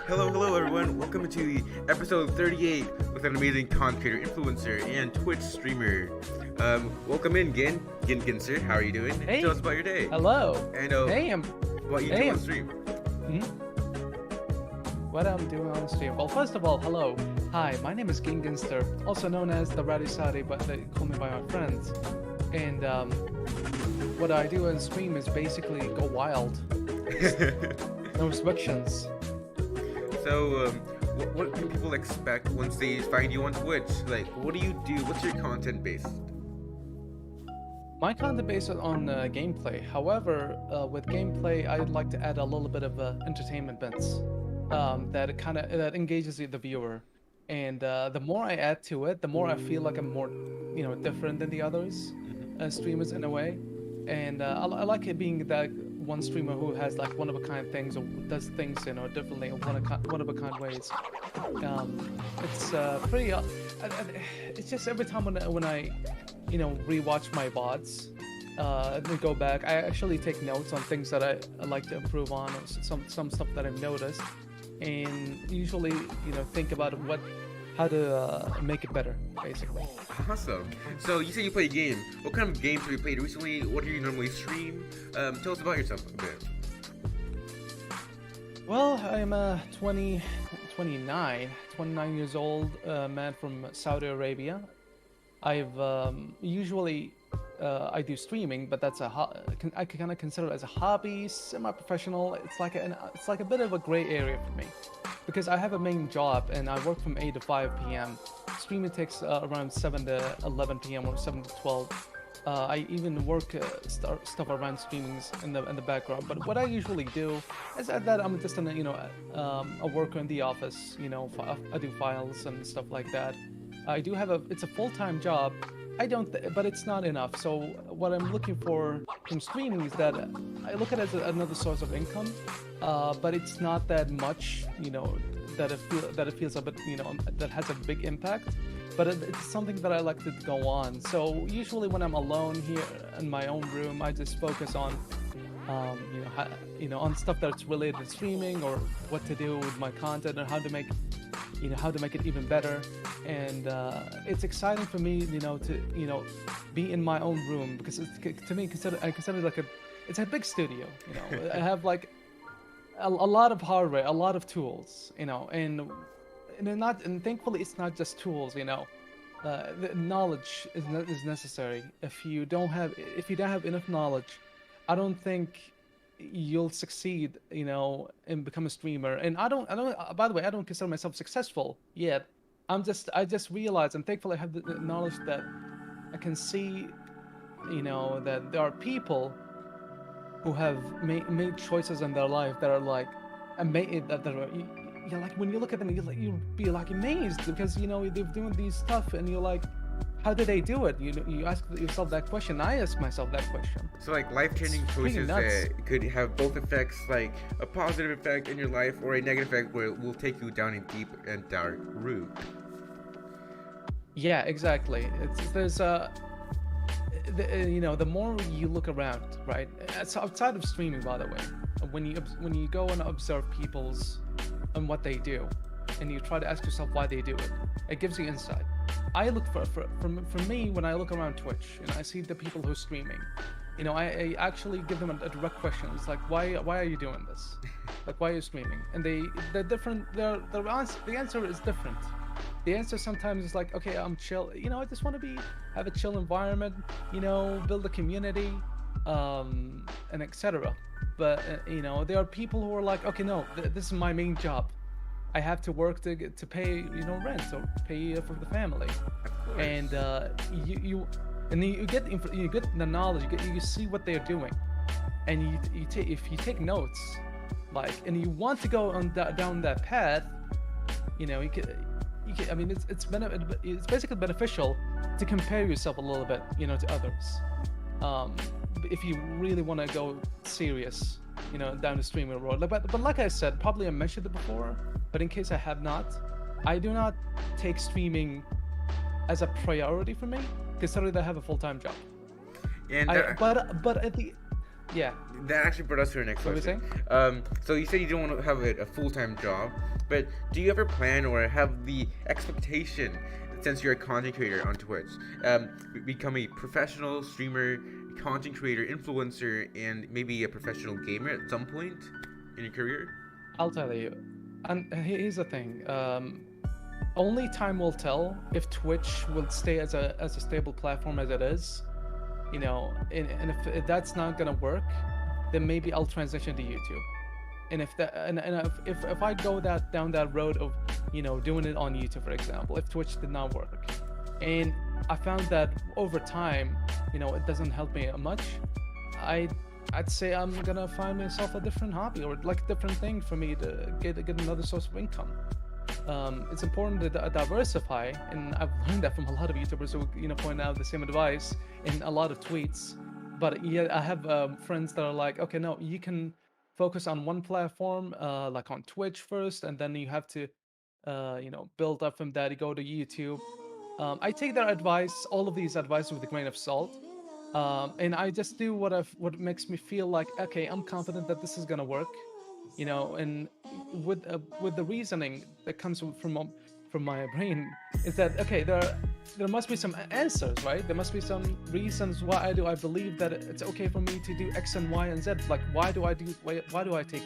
Hello everyone. Welcome to episode 38 with an amazing content creator, influencer, and Twitch streamer. Welcome in, Ginser. How are you doing? Hey. Tell us about your day. Hello. And Hey, what you do on stream. What I'm doing on stream. Well, first of all, hello. Hi, my name is Ginster, also known as the Rowdy, but they call me by my friends. And what I do on stream is basically go wild. No restrictions. So, what can people expect once they find you on Twitch? Like, what do you do? What's your content base? My content based on gameplay. However, with gameplay, I'd like to add a little bit of entertainment bits that engages the viewer. And the more I add to it, the more I feel like I'm more, different than the others streamers in a way. And I like it being that one streamer who has like one of a kind things or does things differently in one of a kind ways. It's pretty. It's just every time when I rewatch my VODs and go back, I actually take notes on things that I like to improve on, or some stuff that I've noticed, and usually think about how to make it better, basically. Awesome. So you say you play a game. What kind of games have you played recently? What do you normally stream? Tell us about yourself a bit. Well, I'm 29 years old, man from Saudi Arabia. I've usually I do streaming, but that's I kind of consider it as a hobby, semi-professional. It's like a bit of a gray area for me, because I have a main job and I work from 8 to 5 p.m. Streaming takes around 7 to 11 p.m. or 7 to 12. I even work stuff around streamings in the background. But what I usually do is that I'm just a worker in the office. I do files and stuff like that. I do have it's a full-time job. But it's not enough. So what I'm looking for from streaming is that I look at it as another source of income, but it's not that much, that it feels a bit, that has a big impact. But it's something that I like to go on. So usually when I'm alone here in my own room, I just focus on, on stuff that's related to streaming, or what to do with my content, and how to make it even better. And it's exciting for me, to be in my own room, because to me, I consider it like it's a big studio. I have like a lot of hardware, a lot of tools, and thankfully it's not just tools. The knowledge is necessary. If you don't have enough knowledge, I don't think you'll succeed, and become a streamer. And I don't by the way, I don't consider myself successful yet. I just realized, and thankfully I have the knowledge that I can see, that there are people who have made choices in their life that are like amazing, like when you look at them, you'll be like amazed, because they're doing these stuff, and you're like, how did they do it? You ask yourself that question. I ask myself that question. So like life-changing choices that could have both effects, like a positive effect in your life or a negative effect where it will take you down a deep and dark route. Yeah, exactly. The more you look around, right? It's outside of streaming, by the way. When you go and observe people's and what they do, and you try to ask yourself why they do it, it gives you insight. I look for me, when I look around Twitch and I see the people who are streaming, I actually give them a direct question. It's like, why are you doing this? Like, why are you streaming? And they're different. The answer is different. The answer sometimes is like, okay, I'm chill. I just want to have a chill environment. Build a community, and etc. But there are people who are like, okay, no, this is my main job. I have to work to pay rent or pay for the family, and you get the knowledge, you see what they're doing, and if you take notes, and you want to go down that path, I mean, it's basically beneficial to compare yourself a little bit, to others, if you really want to go serious, down the streaming road. But like I said, probably I mentioned it before, but in case I have not, I do not take streaming as a priority for me, considering that I have a full-time job. And Yeah. That actually brought us to our next What were we question. saying? So you said you don't want to have a full-time job, but do you ever plan or have the expectation, since you're a content creator on Twitch, become a professional streamer, content creator, influencer, and maybe a professional gamer at some point in your career? I'll tell you. And here's the thing. Only time will tell if Twitch will stay as a stable platform as it is. And if that's not gonna work, then maybe I'll transition to YouTube. And if I go down that road of doing it on YouTube, for example, if Twitch did not work, and I found that over time, it doesn't help me much, I I'd say I'm gonna find myself a different hobby or like a different thing for me to get another source of income. It's important to diversify, and I've learned that from a lot of YouTubers who point out the same advice in a lot of tweets. But yeah, I have friends that are like, okay, no, you can focus on one platform, like on Twitch first, and then you have to, build up from that. You go to YouTube. I take their advice, all of these advice, with a grain of salt, and I just do what makes me feel like, okay, I'm confident that this is gonna work, and with the reasoning that comes from my brain is that, okay, there must be some answers, right? There must be some reasons why I believe that it's okay for me to do X and Y and Z. Like, why do I take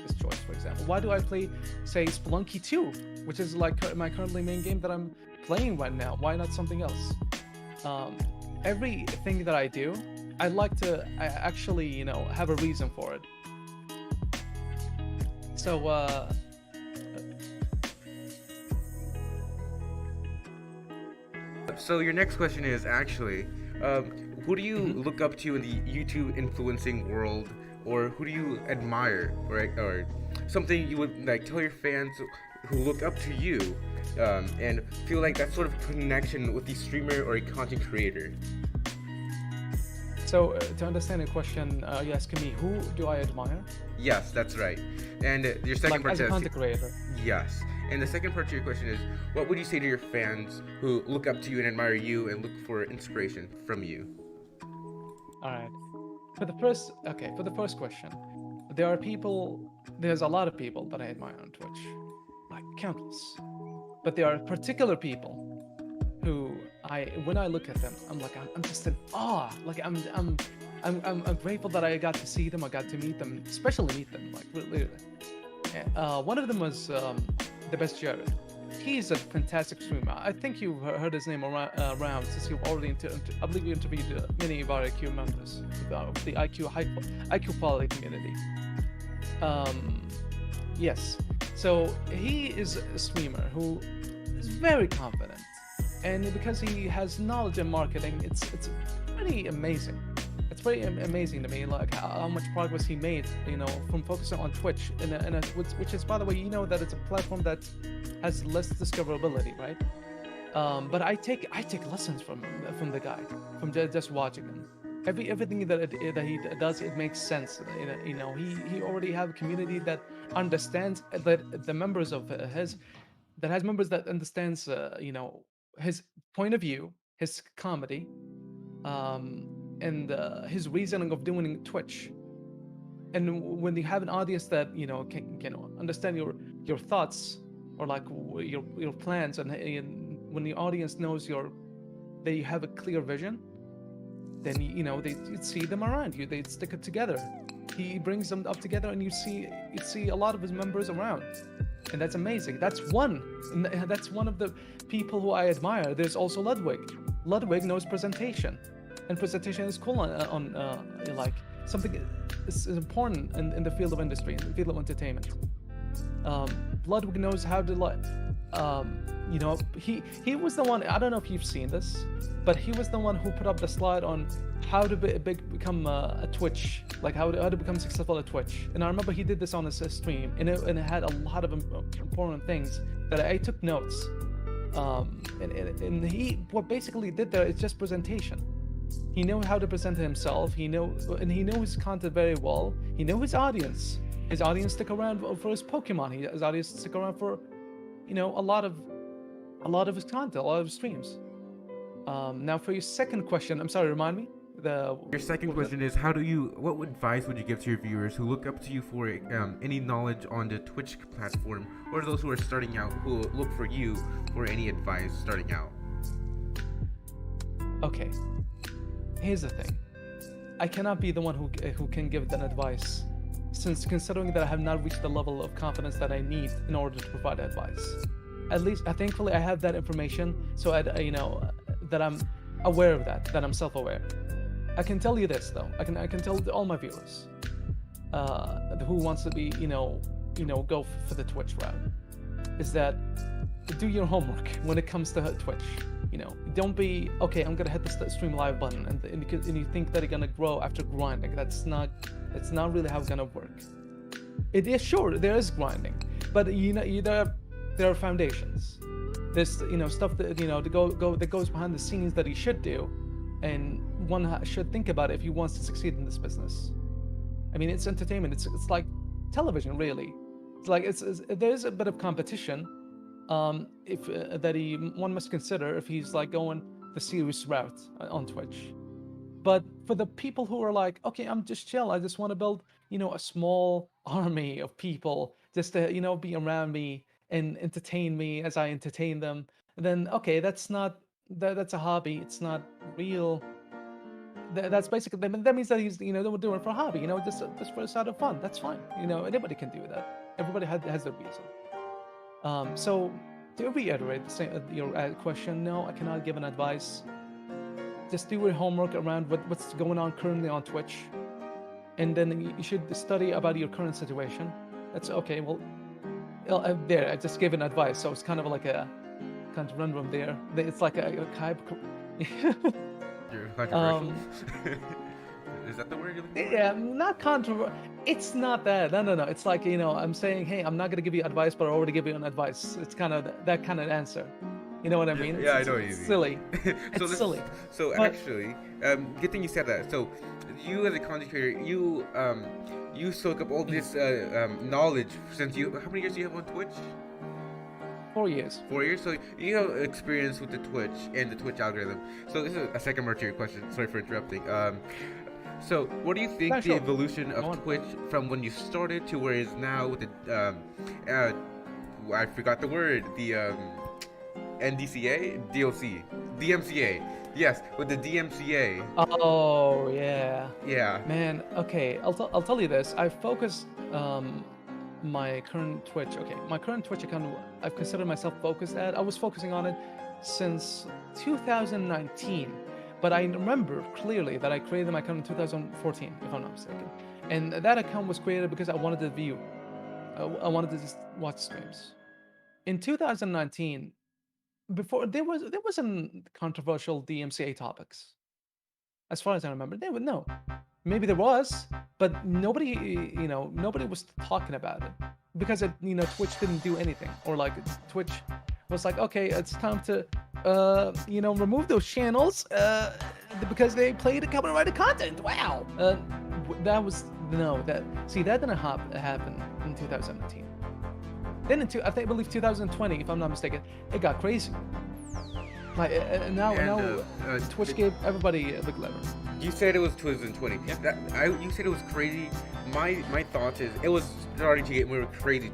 this choice, for example? Why do I play, say, Spelunky 2, which is like my currently main game that I'm playing right now? Why not something else? Everything that I do, I like to actually, have a reason for it. So, So your next question is actually, who do you look up to in the YouTube influencing world, or who do you admire, or something you would like tell your fans who look up to you, and feel like that sort of connection with the streamer or a content creator? so to understand the question, you're asking me who do I admire? Yes, that's right. And your second Like part as a says content creator. yes. And the second part to your question is, what would you say to your fans who look up to you and admire you and look for inspiration from you? All right. For the first question, there's a lot of people that I admire on Twitch, like countless. But there are particular people who when I look at them, I'm just in awe. Like I'm grateful that I got to see them, I got to meet them, especially meet them, like literally. One of them was the best Jared. He's a fantastic streamer. I think you've heard his name around since you've already, I believe you interviewed many of our IQ members of the IQ quality community. Yes. So he is a streamer who is very confident, and because he has knowledge in marketing, it's pretty amazing. It's pretty amazing to me, like how much progress he made, from focusing on Twitch, which is, by the way, that it's a platform that has less discoverability, right? But I take lessons from the guy, from just watching him. Everything that he does, it makes sense. He already have a community that understands, that the members of his that has members that understands, his point of view, his comedy, and his reasoning of doing Twitch. And when you have an audience that can understand your thoughts, or like your plans, and when the audience knows that you have a clear vision, then they see them around you. They stick it together. He brings them up together, and you see a lot of his members around, and that's amazing. That's one of the people who I admire. There's also Ludwig. Ludwig knows presentation, and presentation is cool on like something is important in the field of industry, in the field of entertainment. Ludwig knows how to he was the one. I don't know if you've seen this, but he was the one who put up the slide on how to become a Twitch, like how to become successful at Twitch. And I remember he did this on his stream, and it had a lot of important things that I took notes. And he what basically did there is just presentation. He knew how to present himself. He knew his content very well. He knew his audience. His audience stick around for his Pokemon. His audience stick around for, a lot of his content, a lot of his streams. Now for your second question, I'm sorry, remind me. Your second question is, what advice would you give to your viewers who look up to you for any knowledge on the Twitch platform, or those who are starting out who look for you for any advice starting out? Okay, here's the thing. I cannot be the one who can give that advice, since considering that I have not reached the level of confidence that I need in order to provide advice. At least, thankfully, I have that information, so that I'm aware of that I'm self-aware. I can tell you this though. I can tell all my viewers, who wants to be, go for the Twitch route, is that do your homework when it comes to Twitch. Don't be okay. I'm gonna hit the stream live button, and you think that it's gonna grow after grinding. That's not really how it's gonna work. It is, sure, there is grinding, but there are foundations. There's stuff that that goes behind the scenes that he should do, and one should think about it if he wants to succeed in this business. I mean, it's entertainment. It's like television, really. It's like there's a bit of competition. One must consider if he's like going the serious route on Twitch. But for the people who are like, okay, I'm just chill. I just want to build, a small army of people just to, be around me and entertain me as I entertain them. Then okay, that's a hobby. It's not real. That's basically, that means that he's doing it for a hobby. Just for the side of fun. That's fine. Anybody can do that. Everybody has their reason. So to reiterate your question, no, I cannot give an advice. Just do your homework around what's going on currently on Twitch, and then you should study about your current situation. That's okay. Well, I just gave an advice, so it's kind of like a conundrum there. It's like a You're controversial. Is that the word you're looking for? Yeah, not controversial. It's not that. No. It's like, I'm saying, hey, I'm not gonna give you advice, but I already give you an advice. It's kind of that kind of answer. You know what I mean? Yeah, I know what you mean. Silly. It's silly. So actually, good thing you said that. So you as a content creator, you soak up all this knowledge since how many years do you have on Twitch? 4 years. 4 years? So you have experience with the Twitch and the Twitch algorithm. So this is a second part to your question. Sorry for interrupting. So what do you think the evolution of Twitch from when you started to where it is now with the I forgot the word, the DMCA. Yes, with the DMCA. Oh yeah. Yeah. Man, okay. I'll tell you this. I focused my current Twitch. Okay, my current Twitch account. I've considered myself focused at. I was focusing on it since 2019, but I remember clearly that I created my account in 2014, if I'm not mistaken. And that account was created because I wanted to view. I wanted to just watch streams. In 2019. Before there wasn't controversial DMCA topics, as far as I remember. There were no, maybe there was, but nobody was talking about it because Twitch didn't do anything, or like Twitch was like, okay, it's time to remove those channels because they played copyrighted content. Wow, that didn't happen in 2019. Then I believe 2020, if I'm not mistaken, it got crazy. Like now Twitch gave everybody a big lever. You said it was 2020. Yeah. You said it was crazy. My thought is it was starting to get more crazy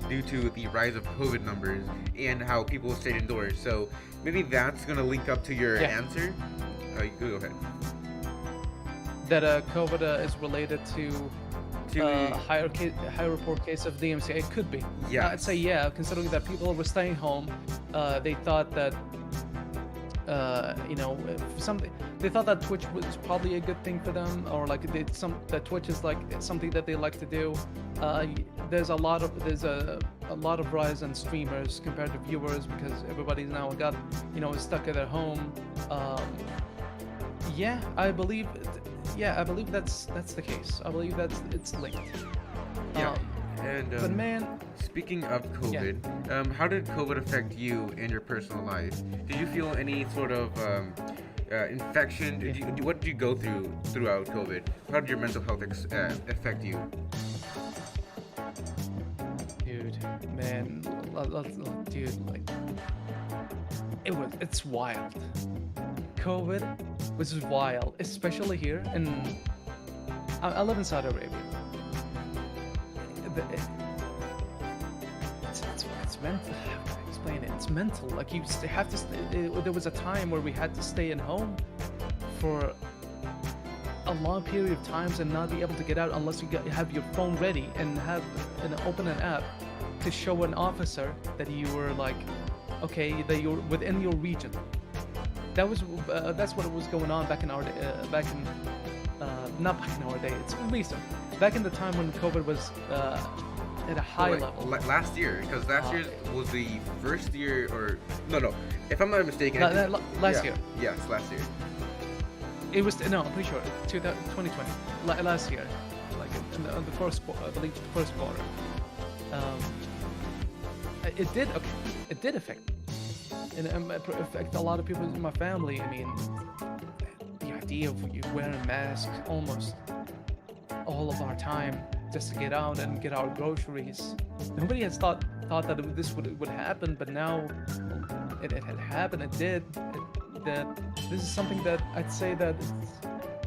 due to the rise of COVID numbers and how people stayed indoors. So maybe that's gonna link up to your answer. Go ahead. That COVID is related to higher report case of DMCA. It could be. Yeah. I'd say yeah, considering that people were staying home. They thought that they thought that Twitch was probably a good thing for them, or like that Twitch is like something that they like to do. There's a lot of rise in streamers compared to viewers because everybody's now got stuck at their home. I believe that's the case. I believe it's linked. Yeah. But man, speaking of COVID, how did COVID affect you in your personal life? Did you feel any sort of infection? What did you go through throughout COVID? How did your mental health affect you? Dude, man, dude, like It's wild. COVID was wild, especially here in. I live in Saudi Arabia. The- it- it's mental. How can I explain it? It's mental. Like have to. There was a time where we had to stay in home for a long period of times and not be able to get out unless you have your phone ready and open an app to show an officer that you were like, okay, that you're within your region. That's what was going on back in our not back in our day. It's recent. Back in the time when COVID was at a high level. Last year, because last year was the first year, or no, if I'm not mistaken. Last year. Yes, last year. It was no, I'm pretty sure 2020, last year, like in the first quarter, I believe the first quarter. It did affect me, and it affect a lot of people in my family. I mean, the idea of you wearing masks almost all of our time just to get out and get our groceries. Nobody has thought that this would happen, but now it had happened. It did. That this is something that I'd say that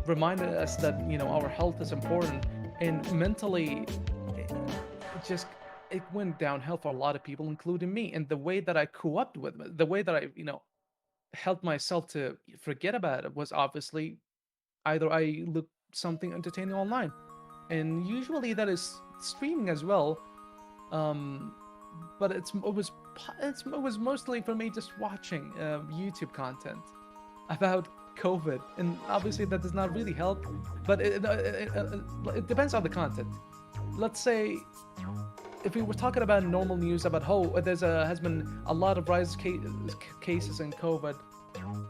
reminded us that our health is important, and mentally it went downhill for a lot of people, including me. And the way that I coped with it, the way that I helped myself to forget about it was obviously either I look something entertaining online, and usually that is streaming as well. But it was mostly for me just watching YouTube content about COVID, and obviously that does not really help. But it depends on the content. Let's say if we were talking about normal news about has been a lot of cases in COVID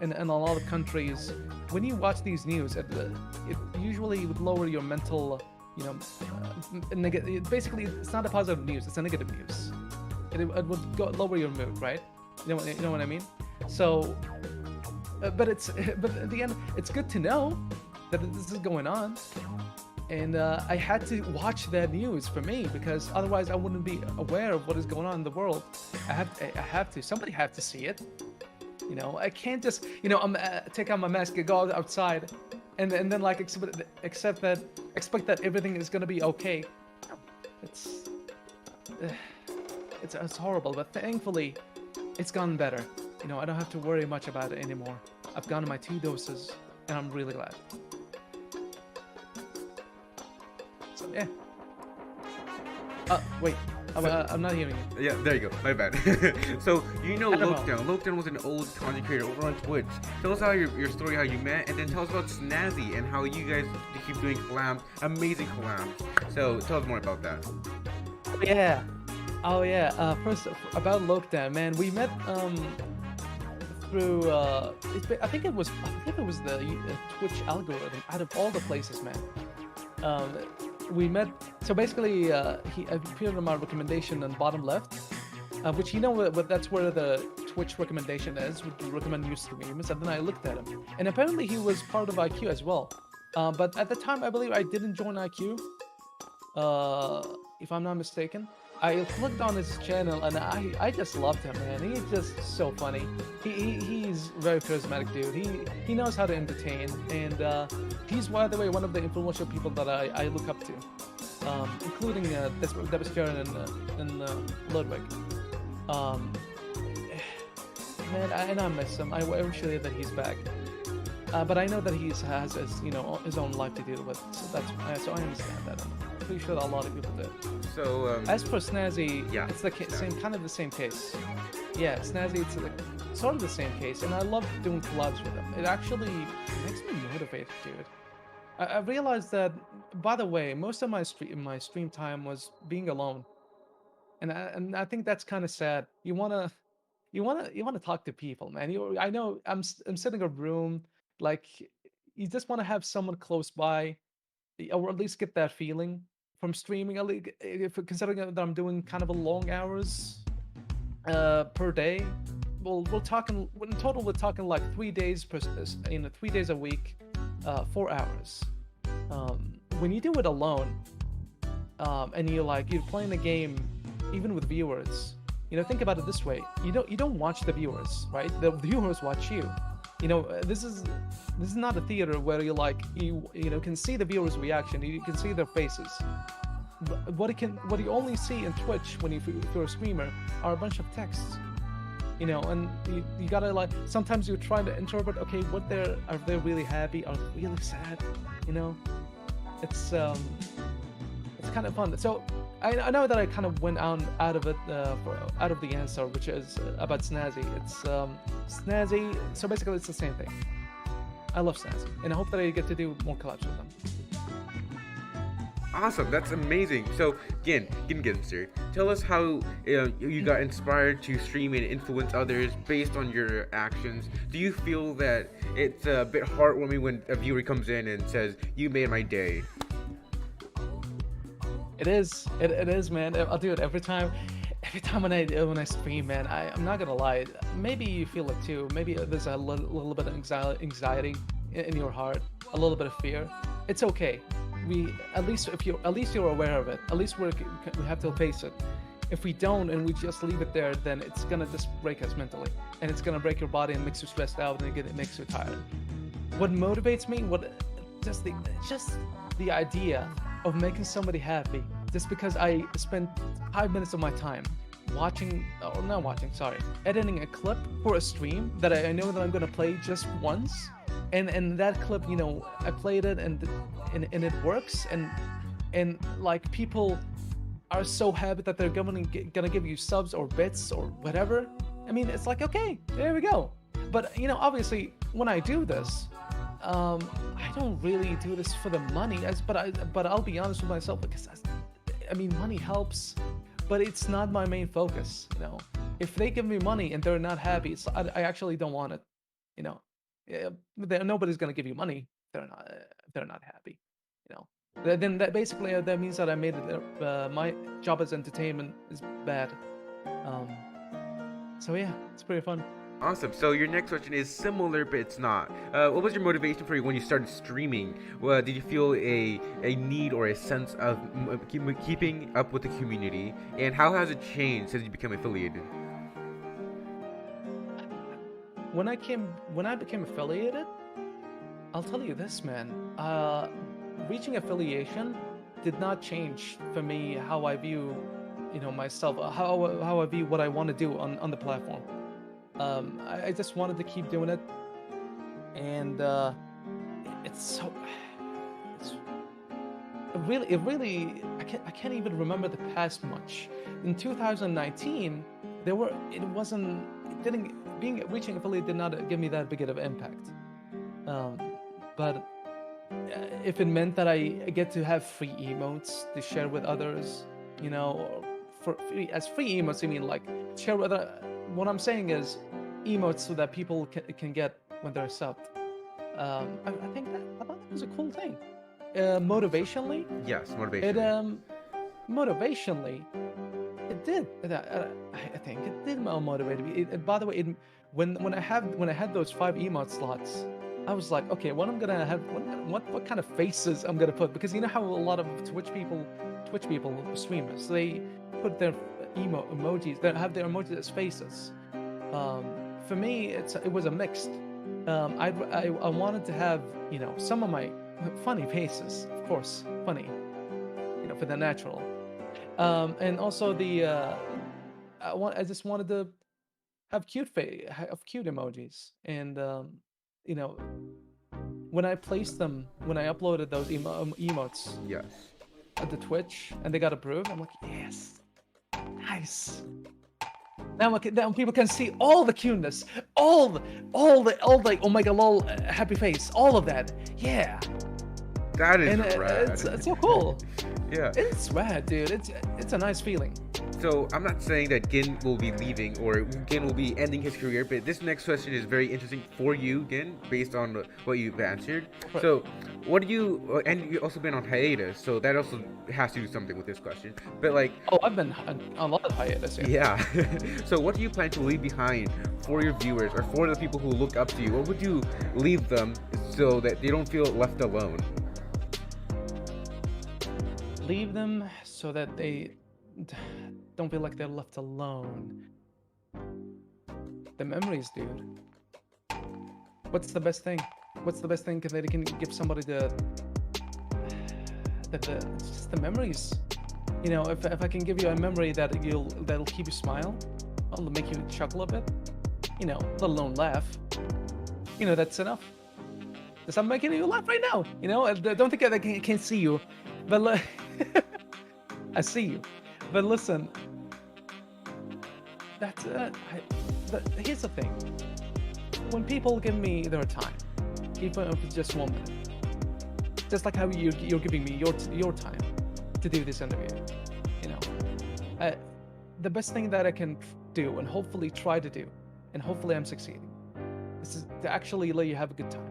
in a lot of countries. When you watch these news, it usually would lower your mental. Basically, it's not a positive news; it's a negative news. It would lower your mood, right? You know what I mean? So, but at the end, it's good to know that this is going on, and I had to watch that news for me, because otherwise I wouldn't be aware of what is going on in the world. I have to. Somebody have to see it. I can't just I'm take out my mask and go outside, and then like expect that everything is gonna be okay. It's horrible, but thankfully it's gotten better. I don't have to worry much about it anymore. I've gotten my 2 doses, and I'm really glad. So yeah. Wait. I'm not hearing you. Yeah, there you go. My bad. So Lockdown. Lockdown was an old content creator over on Twitch. Tell us how your story, how you met, and then tell us about Snazzy and how you guys keep doing collabs, amazing collabs. So tell us more about that. Yeah. Oh yeah. First about Lockdown, man. We met through I think it was the Twitch algorithm. Out of all the places, man. We met. So basically, he appeared on my recommendation on bottom left, which that's where the Twitch recommendation is. Would recommend new streams, and then I looked at him, and apparently he was part of IQ as well. But at the time, I believe I didn't join IQ. If I'm not mistaken. I clicked on his channel, and I just loved him, man. He's just so funny. He's a very charismatic dude. He knows how to entertain, and he's, by the way, one of the influential people that I look up to, including Devastator and Ludwig. Man, I miss him. I wish that he's back. But I know that he has his own life to deal with, so I understand that. I'm pretty sure that a lot of people do. So as for Snazzy, yeah, it's the the same case. Yeah, Snazzy, it's sort of the same case, and I love doing collabs with him. It actually makes me motivated, dude. I realized that, by the way, most of my stream time was being alone, and I think that's kind of sad. You wanna talk to people, man. I know I'm sitting in a room, like you just want to have someone close by, or at least get that feeling from streaming. Considering that I'm doing kind of a long hours per day. Well, in total we're talking like 3 days 3 days a week, 4 hours. When you do it alone, and you're playing a game, even with viewers, Think about it this way: you don't watch the viewers, right? The viewers watch you. This is not a theater where you can see the viewers' reaction. You can see their faces. What you only see in Twitch if you're a streamer are a bunch of texts. And you gotta sometimes you try to interpret, okay, are they really happy, are they really sad? It's kind of fun. So I know that I kind of went out of it out of the answer, which is about Snazzy. It's Snazzy. So basically, it's the same thing. I love Snazzy, and I hope that I get to do more collabs with them. Awesome, that's amazing. So again, sir, tell us how you got inspired to stream and influence others based on your actions. Do you feel that it's a bit heartwarming when a viewer comes in and says, "You made my day"? It is. It is, man. I'll do it every time. Every time when I stream, man. I'm not gonna lie. Maybe you feel it too. Maybe there's a little bit of anxiety in your heart, a little bit of fear. It's okay. At least you're aware of it. At least we have to face it. If we don't and we just leave it there, then it's gonna just break us mentally, and it's gonna break your body and makes you stressed out, and it makes you tired. What motivates me? Just the idea of making somebody happy, just because I spent 5 minutes of my time editing a clip for a stream that I know that I'm gonna play just once, and that clip, I played it and it works, and like people are so happy that they're gonna give you subs or bits or whatever. I mean, it's like, okay, there we go. But obviously, when I do this, I don't really do this for the money, but I'll be honest with myself, because money helps, but it's not my main focus. If they give me money and they're not happy, I actually don't want it. Nobody's gonna give you money if they're not happy. Then that basically that means that I made it. My job as entertainment is bad. So yeah, it's pretty fun. Awesome. So your next question is similar, but it's not. What was your motivation for when you started streaming? Did you feel a need or a sense of keeping up with the community? And how has it changed since you became affiliated? When I became affiliated, I'll tell you this, man. Reaching affiliation did not change for me how I view, myself, how I view what I want to do on the platform. I just wanted to keep doing it, and it's really I can't even remember the past much. In 2019, reaching affiliate did not give me that big of an impact. But if it meant that I get to have free emotes to share with others, for free emotes, I mean like share with other. What I'm saying is emotes so that people can get when they're subbed. I thought that was a cool thing. Motivationally, yes, motivationally. Motivationally, it did. I think it did motivate me. By the way, when I had those 5 emote slots, I was like, okay, what kind of faces I'm gonna put, because you know how a lot of Twitch people, streamers, they put their emojis, they have their emojis as faces. For me, it was a mixed. I wanted to have some of my funny faces, of course, funny, for the natural, and also I just wanted to have cute emojis, and when I placed them, when I uploaded those emotes, Yes. at the Twitch, and they got approved, I'm like, yes, nice. Now people can see all the cuteness, all the oh my god, lol, happy face, all of that. Yeah. That is rad. It's so cool. Yeah. It's rad, dude. It's a nice feeling. So I'm not saying that Gin will be leaving or Gin will be ending his career, but this next question is very interesting for you, Gin, based on what you've answered. Right. So what do you, and you've also been on hiatus, so that also has to do something with this question. But like, I've been on a lot of hiatus. Yeah. So what do you plan to leave behind for your viewers or for the people who look up to you? What would you leave them so that they don't feel left alone? Leave them so that don't feel like they're left alone. The memories, dude. What's the best thing? What's the best thing that they can give somebody the it's just the memories. You know, if I can give you a memory that'll keep you smile, that'll make you chuckle a bit, you know, let alone laugh. You know, that's enough. Because I'm making you laugh right now. You know, I don't think I can't see you, but I see you. But listen, that's here's the thing. When people give me their time, even if it's just 1 minute, just like how you're giving me your time to do this interview, you know, uh, the best thing that I can do and hopefully try to do, and hopefully I'm succeeding, is to actually let you have a good time,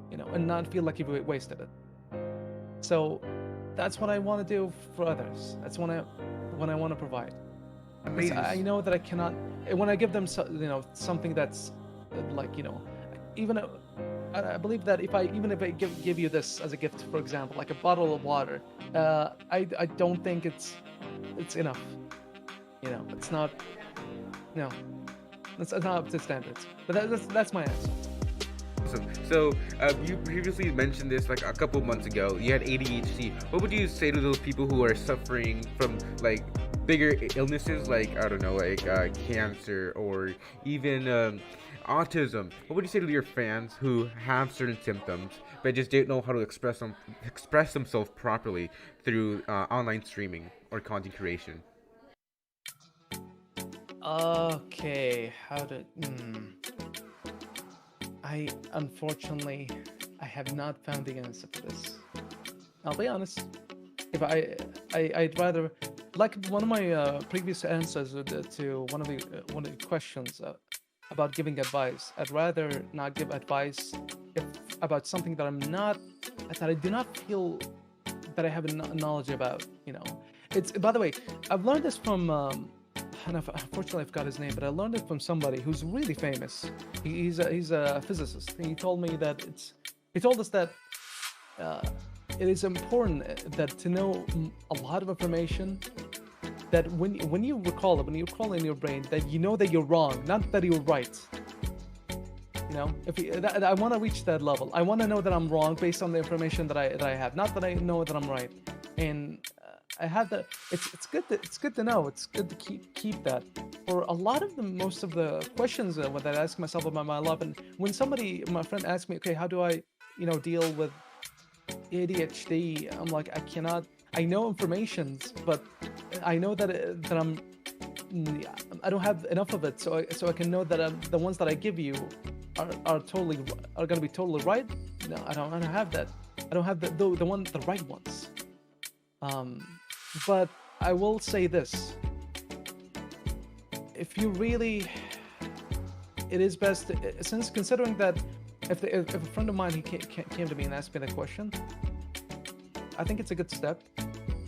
you know, and not feel like you've wasted it. So that's what I want to do for others. That's what I want to provide. Because Amazing. I know that I cannot. When I give them, you know, something that's like, you know, even I believe that even if I give you this as a gift, for example, like a bottle of water, I don't think it's enough. You know, it's not. No, it's not up to standards. But that's my answer. Awesome. So, you previously mentioned this like a couple months ago. You had ADHD. What would you say to those people who are suffering from like bigger illnesses, like I don't know, like cancer or even autism? What would you say to your fans who have certain symptoms but just don't know how to express themselves properly through online streaming or content creation? Okay, how to? I unfortunately I have not found the answer for this. I'll be honest. If I'd rather, like one of my previous answers to one of the questions about giving advice. I'd rather not give advice if about something that I do not feel that I have knowledge about. You know, it's by the way, I've learned this from. And unfortunately, I forgot his name, but I learned it from somebody who's really famous. He's a physicist. He told me that he told us that uh, it is important that to know a lot of information, that when you recall it, when you recall it in your brain, that you know that you're wrong, not that you're right. You know, I want to reach that level. I want to know that I'm wrong based on the information that I have, not that I know that I'm right. And I have that. It's good to know. It's good to keep that. For a lot of the most of the questions that I ask myself about my life, and when my friend asks me, okay, how do I, you know, deal with ADHD? I'm like, I cannot. I know informations, but I know that I don't have enough of it, so I can know that the ones that I give you are gonna be totally right. No, I don't have that. I don't have the right ones. Um, but I will say this: if you really, it is best since considering that if a friend of mine came to me and asked me that question, I think it's a good step,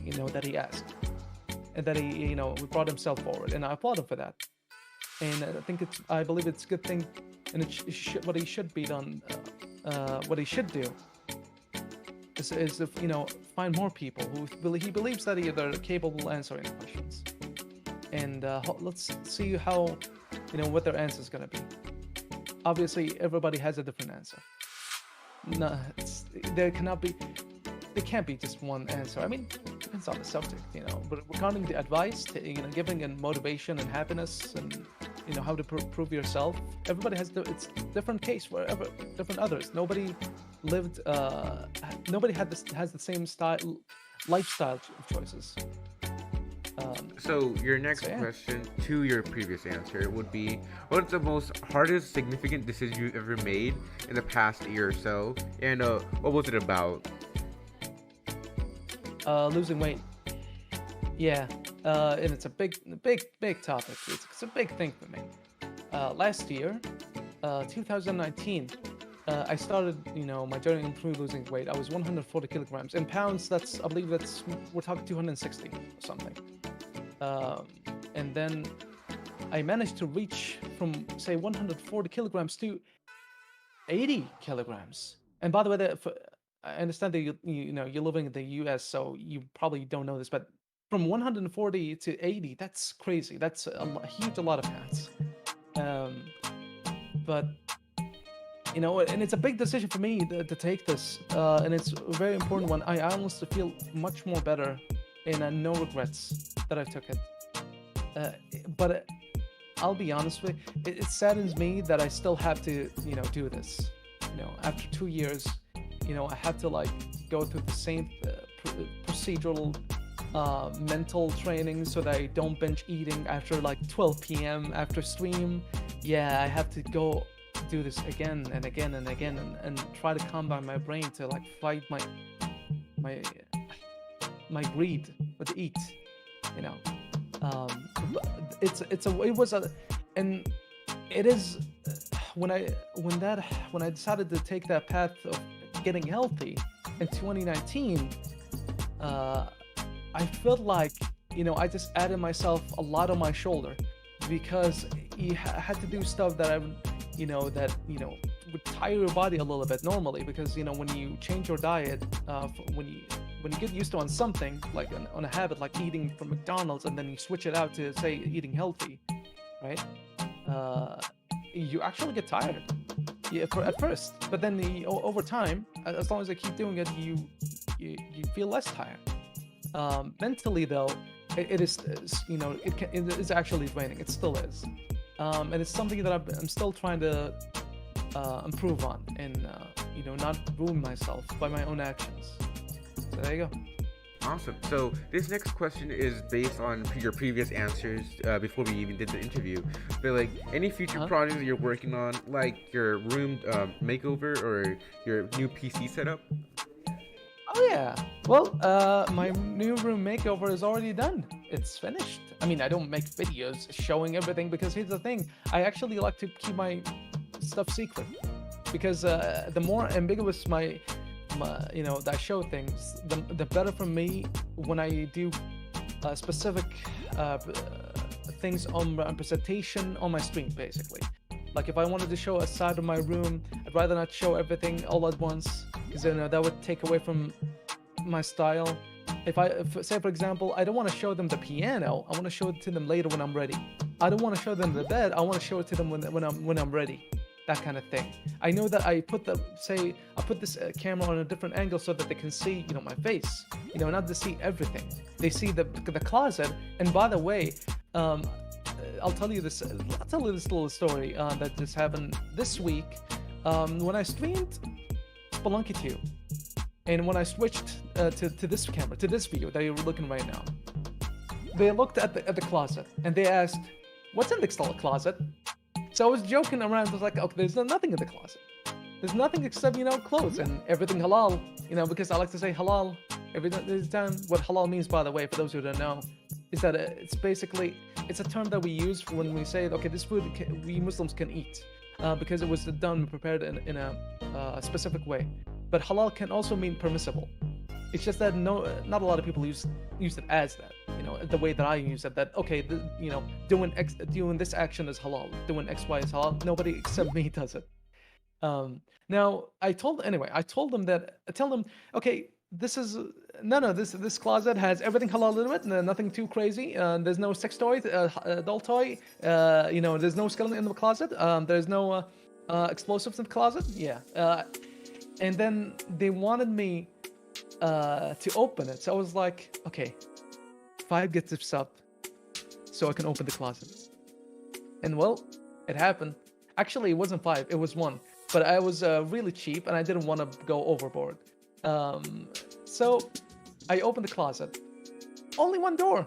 you know, that he asked and that he, you know, brought himself forward, and I applaud him for that. And I believe it's a good thing, and what he should be done, what he should do is if, you know, find more people who he believes that they're capable of answering the questions, and let's see how, you know, what their answer is gonna be. Obviously, everybody has a different answer. No, there cannot be. There can't be just one answer. I mean, it depends on the subject, you know. But regarding the advice, you know, giving and motivation and happiness, and you know how to prove yourself. Everybody has it's different case wherever different others. Nobody lived. Nobody has the same lifestyle choices. So your next So yeah. question to your previous answer would be, what's the most hardest significant decision you've ever made in the past year or so, and what was it about? Losing weight. Yeah, and it's a big topic. It's a big thing for me. Last year, 2019, I started, you know, my journey through losing weight. I was 140 kilograms. In pounds, I believe we're talking 260 or something. Um, and then I managed to reach from, say, 140 kilograms to 80 kilograms. And by the way, I understand that you know you're living in the U.S., so you probably don't know this, but from 140 to 80, that's crazy. That's a lot of hats. Um, but and it's a big decision for me to take this, and it's a very important one. I honestly feel much more better, and no regrets that I took it. Uh, but I'll be honest with you, it saddens me that I still have to, do this. After 2 years, I have to like go through the same procedural mental training so that I don't binge eating after like 12 p.m. after stream. Yeah, I have to go do this again and again and again and try to calm down my brain to like fight my my greed with eat. You know, it was a and it is when I decided to take that path of getting healthy in 2019. I felt like I just added myself a lot on my shoulder because you had to do stuff that would tire your body a little bit normally, because when you change your diet, when you get used to on something like on a habit like eating from McDonald's, and then you switch it out to say eating healthy, right? You actually get tired, yeah, at first, but then over time, as long as I keep doing it, you feel less tired. Mentally though, it is it is actually draining. It still is, and it's something that I'm still trying to improve on, and not ruin myself by my own actions. So there you go. Awesome. So this next question is based on your previous answers before we even did the interview. But like any future projects you're working on, like your room makeover or your new PC setup? Oh yeah. Well, my new room makeover is already done. It's finished. I mean, I don't make videos showing everything because here's the thing. I actually like to keep my stuff secret, because the more ambiguous my that I show things, the better for me when I do specific things on presentation on my stream, basically. Like if I wanted to show a side of my room, I'd rather not show everything all at once, because that would take away from my style. Say for example, I don't want to show them the piano. I want to show it to them later when I'm ready. I don't want to show them the bed. I want to show it to them when I'm ready. That kind of thing. I know that I put this camera on a different angle so that they can see, my face. Not to see everything. They see the closet. And by the way, I'll tell you this little story that just happened this week. When I streamed Spelunky 2, and when I switched to this camera, to this view that you're looking right now, they looked at the closet and they asked, "What's in the closet?" So I was joking around. I was like, "Okay, there's nothing in the closet. There's nothing except clothes and everything halal." Because I like to say halal every time. What halal means, by the way, for those who don't know, is that it's a term that we use when we say, okay, this food we Muslims can eat, because it was prepared in a specific way. But halal can also mean permissible. It's just that not a lot of people use it as that. The way that I use it, that okay, doing this action is halal, doing X, Y is halal. Nobody except me does it. Now I told them tell them, okay, this closet has everything halal in it, nothing too crazy. There's no sex toy, adult toy. There's no skeleton in the closet. There's no explosives in the closet. Yeah. And then they wanted me to open it. So I was like, okay, 5 gets this up so I can open the closet. And well, it happened. Actually, it wasn't 5, it was 1. But I was really cheap and I didn't want to go overboard. So I opened the closet. Only one door.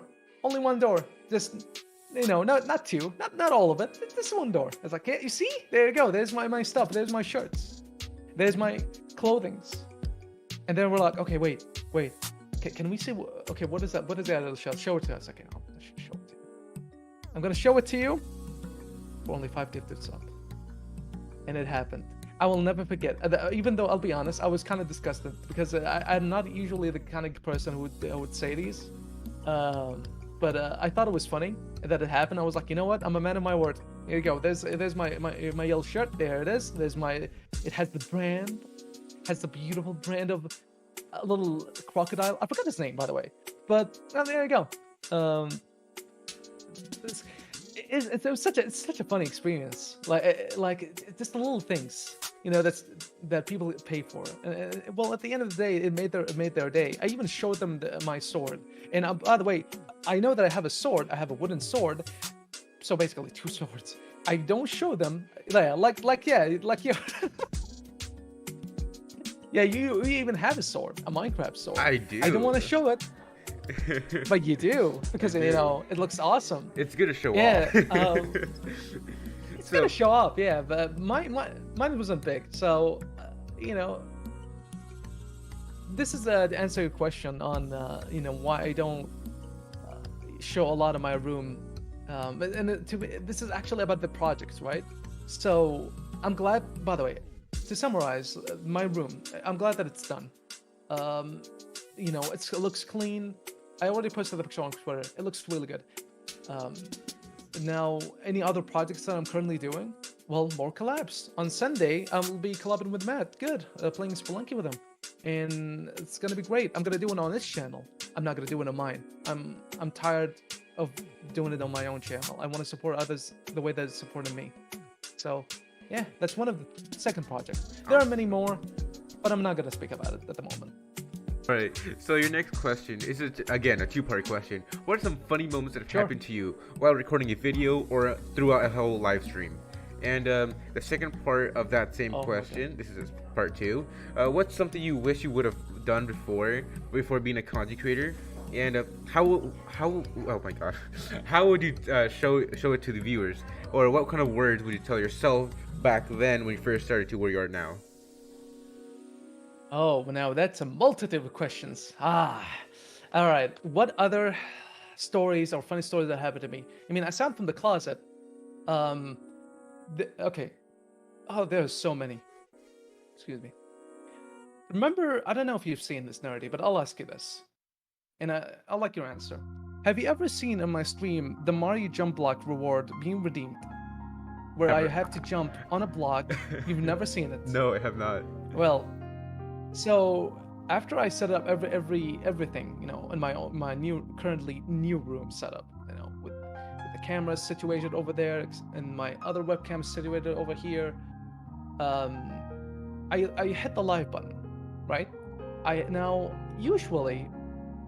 Just, not 2, not all of it. Just 1 door. I was like, you see? There you go. There's my stuff. There's my shirts. There's my clothings. And then we're like, okay, wait. Can we see? Okay, what is that? What is that little shell? Show it to us. Okay, I'm gonna show it to you. I'm gonna show it to you. For only 5 gifted sub. And it happened. I will never forget. Even though I'll be honest, I was kind of disgusted because I'm not usually the kind of person who would say these. But I thought it was funny that it happened. I was like, you know what? I'm a man of my word. Here you go. There's my yellow shirt. There it is. It has the brand. Has the beautiful brand of a little crocodile. I forgot his name, by the way. But well, there you go. Um, it's, it was such a funny experience. Just the little things, that people pay for. Well, at the end of the day, it made their day. I even showed them my sword. And by the way, I know that I have a sword. I have a wooden sword, so basically 2 swords. I don't show them. Yeah, like you. Yeah, you even have a sword, a Minecraft sword. I do. I don't want to show it, but you do because I do. it looks awesome. It's good to show Yeah, off. it's So, gonna show up. Yeah, but mine wasn't big, so you know. This is to answer your question on why I don't show a lot of my room. This is actually about the projects, right? So I'm glad. By the way, to summarize, my room. I'm glad that it's done. It looks clean. I already posted the picture on Twitter. It looks really good. Now, any other projects that I'm currently doing? Well, more collabs. On Sunday, I will be collabing with Matt. Good. Playing Spelunky with him. And it's gonna be great. I'm gonna do it on his channel. I'm not gonna do it on mine. I'm tired of doing it on my own channel. I want to support others the way that it's supporting me. So, yeah, that's one of the second projects. There are many more, but I'm not gonna speak about it at the moment. Alright, so your next question is, again, a two-part question. What are some funny moments that have happened to you while recording a video or throughout a whole live stream? And the second part of that same question, this is part 2. What's something you wish you would have done before being a content creator? And how oh my gosh, how would you show it to the viewers? Or what kind of words would you tell yourself back then when you first started to where you are now? Oh, now that's a multitude of questions. All right. What other stories or funny stories that happened to me? I mean, aside from the closet, okay. Oh, there's so many. Excuse me. Remember, I don't know if you've seen this, Nerdy, but I'll ask you this, and I'll like your answer. Have you ever seen on my stream the Mario jump block reward being redeemed, where I have to jump on a block? You've never seen it? No, I have not. Well. So after I set up everything, in my currently new room setup, with the cameras situated over there and my other webcam situated over here, I hit the live button, right? I now usually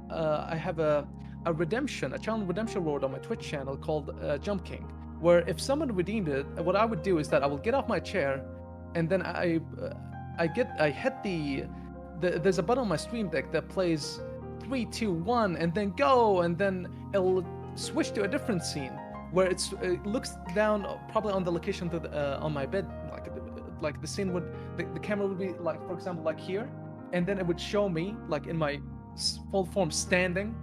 I have a channel redemption reward on my Twitch channel called Jump King, where if someone redeemed it, what I would do is that I will get off my chair, and then I hit there's a button on my stream deck that plays 3, 2, 1 and then go, and then it'll switch to a different scene where it looks down probably on the location on my bed, like the scene would the camera would be like, for example, like here, and then it would show me like in my full form standing,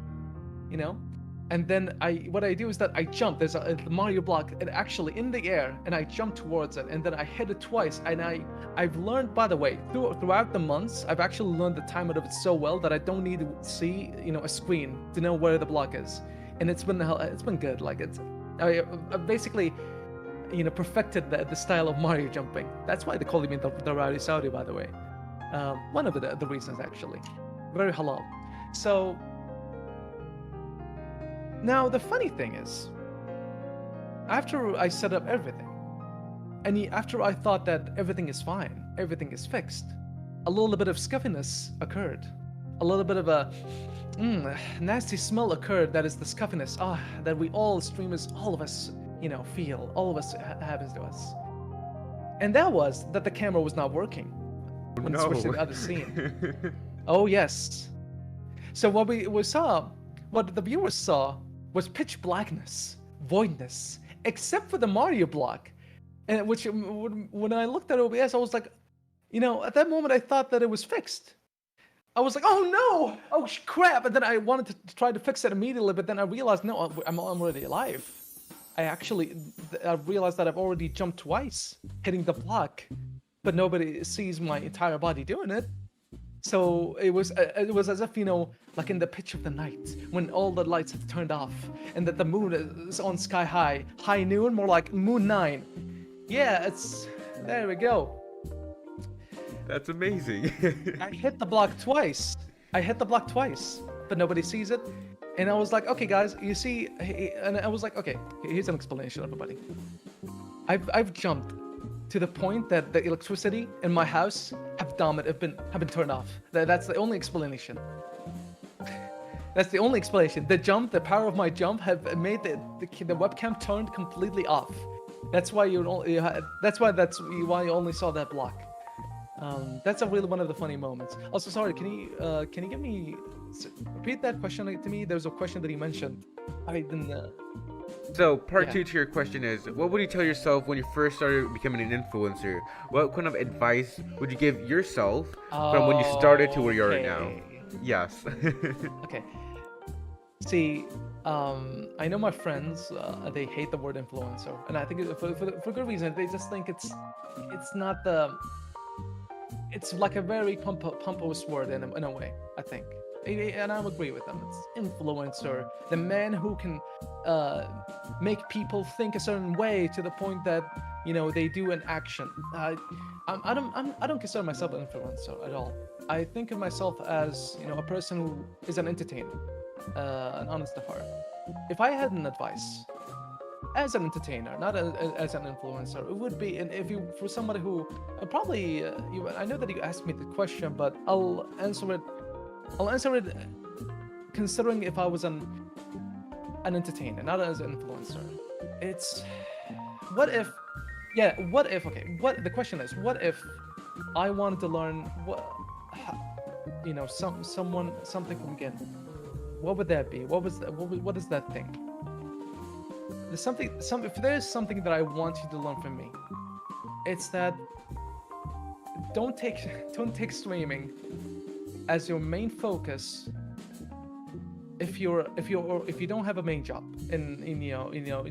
and then what I do is that I jump. There's a Mario block, and actually in the air, and I jump towards it, and then I hit it twice. And I've learned, by the way, throughout the months, I've actually learned the timing of it so well that I don't need to see, a screen to know where the block is. And it's been good. Like I basically, perfected the style of Mario jumping. That's why they call me the Rowdy Saudi, by the way. One of the reasons, actually. Very halal. So. Now, the funny thing is, after I set up everything, and after I thought that everything is fine, everything is fixed, a little bit of scuffiness occurred. A little bit of a nasty smell occurred. That is the scuffiness that we all streamers, all of us, feel. All of us happens to us. And that was that the camera was not working when it switched to the other scene. Oh, yes. So what the viewers saw was pitch blackness, voidness, except for the Mario block, and which when I looked at OBS, I was like, at that moment I thought that it was fixed. I was like, oh no, oh crap, and then I wanted to try to fix it immediately, but then I realized, no, I'm already alive. I realized that I've already jumped twice, hitting the block, but nobody sees my entire body doing it. So it was as if, like in the pitch of the night, when all the lights have turned off, and that the moon is on sky high noon, more like moon 9. Yeah, there we go. That's amazing. I hit the block twice, but nobody sees it. And I was like, okay, guys, you see, and I was like, okay, here's an explanation, everybody. I've jumped to the point that the electricity in my house have been turned off. That's the only explanation. That's the only explanation. The power of my jump have made the webcam turned completely off. That's why why you only saw that block. That's a really one of the funny moments. Also, sorry, can you give me repeat that question to me? There was a question that you mentioned. I didn't. So part Yeah. two to your question is, what would you tell yourself when you first started becoming an influencer? What kind of advice would you give yourself from when you started to where you are now? Okay. Yes. Okay. See, I know my friends, they hate the word influencer, and I think for good reason. They just think it's not the, it's like a very pompous word in a way, I think. And I agree with them. It's influencer, the man who can make people think a certain way to the point that they do an action. I don't consider myself an influencer at all. I think of myself as a person who is an entertainer, an honest to heart. If I had an advice as an entertainer, not as an influencer, it would be, and if you for somebody who probably I know that you asked me the question, but I'll answer it. I'll answer it considering if I was an entertainer, not as an influencer. It's what if, yeah, what if? Okay, what the question is, what if I wanted to learn something from again? What would that be? What is that thing? There's if there's something that I want you to learn from me, it's that don't take streaming as your main focus if you don't have a main job in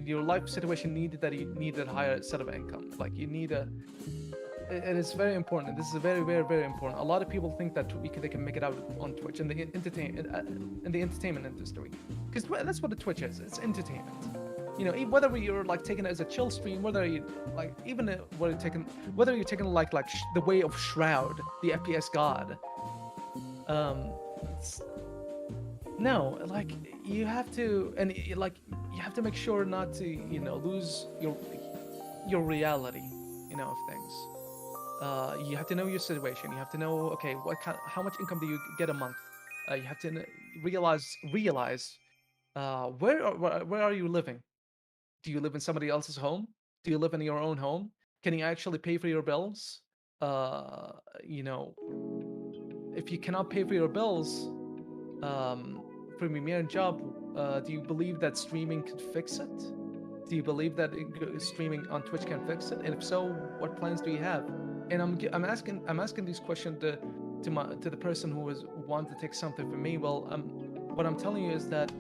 your life situation needed that you need a higher set of income, like you need a, and it's very important. This is very, very, very important. A lot of people think that they can make it out on Twitch in the entertainment industry, because that's what the Twitch is. It's entertainment. Whether you're like taking it as a chill stream, whether you like even whether you're taking like the way of Shroud, the FPS god. No, like you have to, and like you have to make sure not to lose your reality of things. You have to know your situation. You have to know, okay, how much income do you get a month? You have to realize where are you living? Do you live in somebody else's home? Do you live in your own home? Can you actually pay for your bills? Uh, you know, if you cannot pay for your bills, from your main job, do you believe that streaming could fix it? Do you believe that streaming on Twitch can fix it? And if so, what plans do you have? And I'm asking these questions to the person who want to take something from me. Well, what I'm telling you is that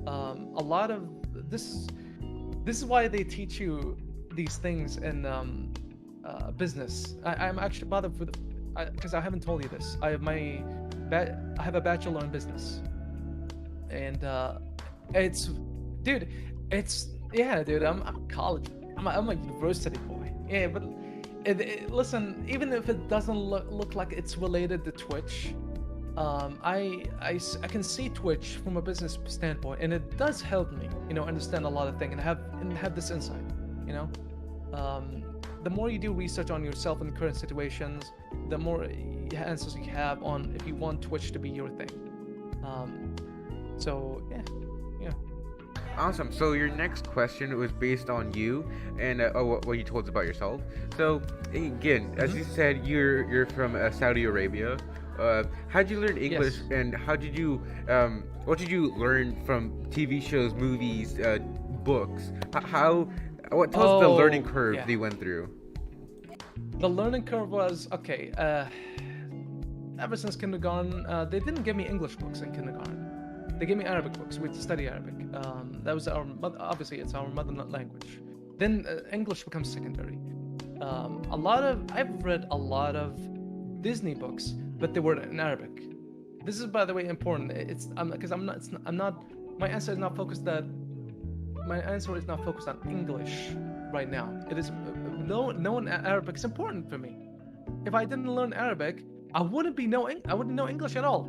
a lot of this is why they teach you these things in business. I'm actually bothered because I haven't told you this. I have a bachelor in business, and dude. I'm college. I'm a university boy. Yeah, but listen, even if it doesn't look like it's related to Twitch, I can see Twitch from a business standpoint, and it does help me, understand a lot of things and have this insight, The more you do research on yourself in current situations, the more answers you have on if you want Twitch to be your thing. So yeah. Awesome. So your next question was based on you and what you told us about yourself. So again, as you said, you're from Saudi Arabia. How did you learn English, Yes. and how did you what did you learn from TV shows, movies, books? What tells the learning curve Yeah. they went through? The learning curve was okay. Ever since kindergarten, they didn't give me English books in kindergarten. They gave me Arabic books. We had to study Arabic. That was obviously it's our mother language. Then English becomes secondary. I've read a lot of Disney books, but they were in Arabic. This is, by the way, important. It's because I'm not. My answer is not focused on English right now. It is knowing Arabic is important for me. If I didn't learn Arabic, I wouldn't know English at all.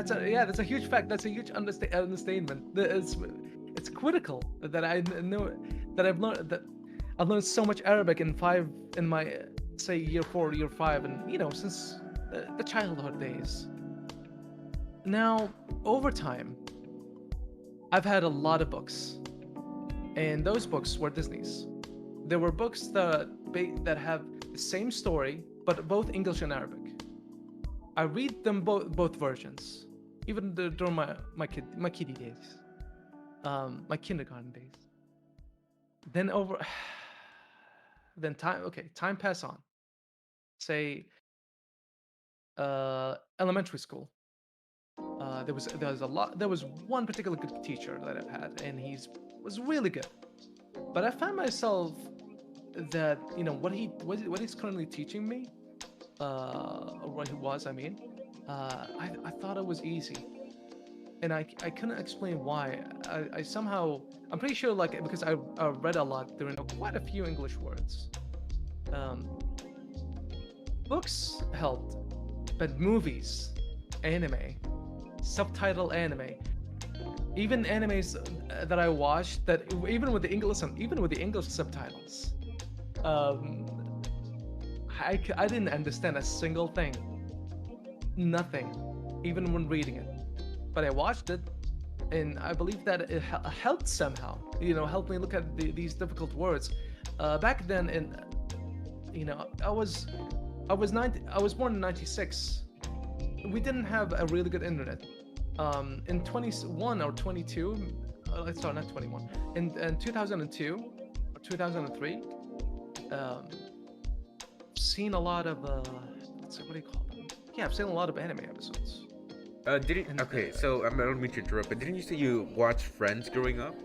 that's a huge fact. That's a huge understatement. It's critical that I know that I've learned so much Arabic in my say year 4, year 5, and since the childhood days. Now, over time, I've had a lot of books, and those books were Disney's. There were books that have the same story, but both English and Arabic. I read them both versions, even during my kiddie days, my kindergarten days. Then then time pass on. Say, elementary school. There was one particular good teacher that I've had, and was really good. But I found myself that what he's currently teaching me, or what he was, I mean, I thought it was easy, and I couldn't explain why. I somehow, I'm pretty sure, like, because I read a lot, there are quite a few English words. Books helped, but movies, anime, subtitle anime, even animes that I watched, that even with the English subtitles, I didn't understand a single thing, nothing, even when reading it. But I watched it, and I believe that it helped somehow. Helped me look at these difficult words. Back then, I was born in '96. We didn't have a really good internet. In 21 or 22, sorry, not 21. In 2002 or 2003, seen a lot of what do you call them? Yeah, I've seen a lot of anime episodes. So I don't mean to interrupt, but didn't you say you watched Friends growing up?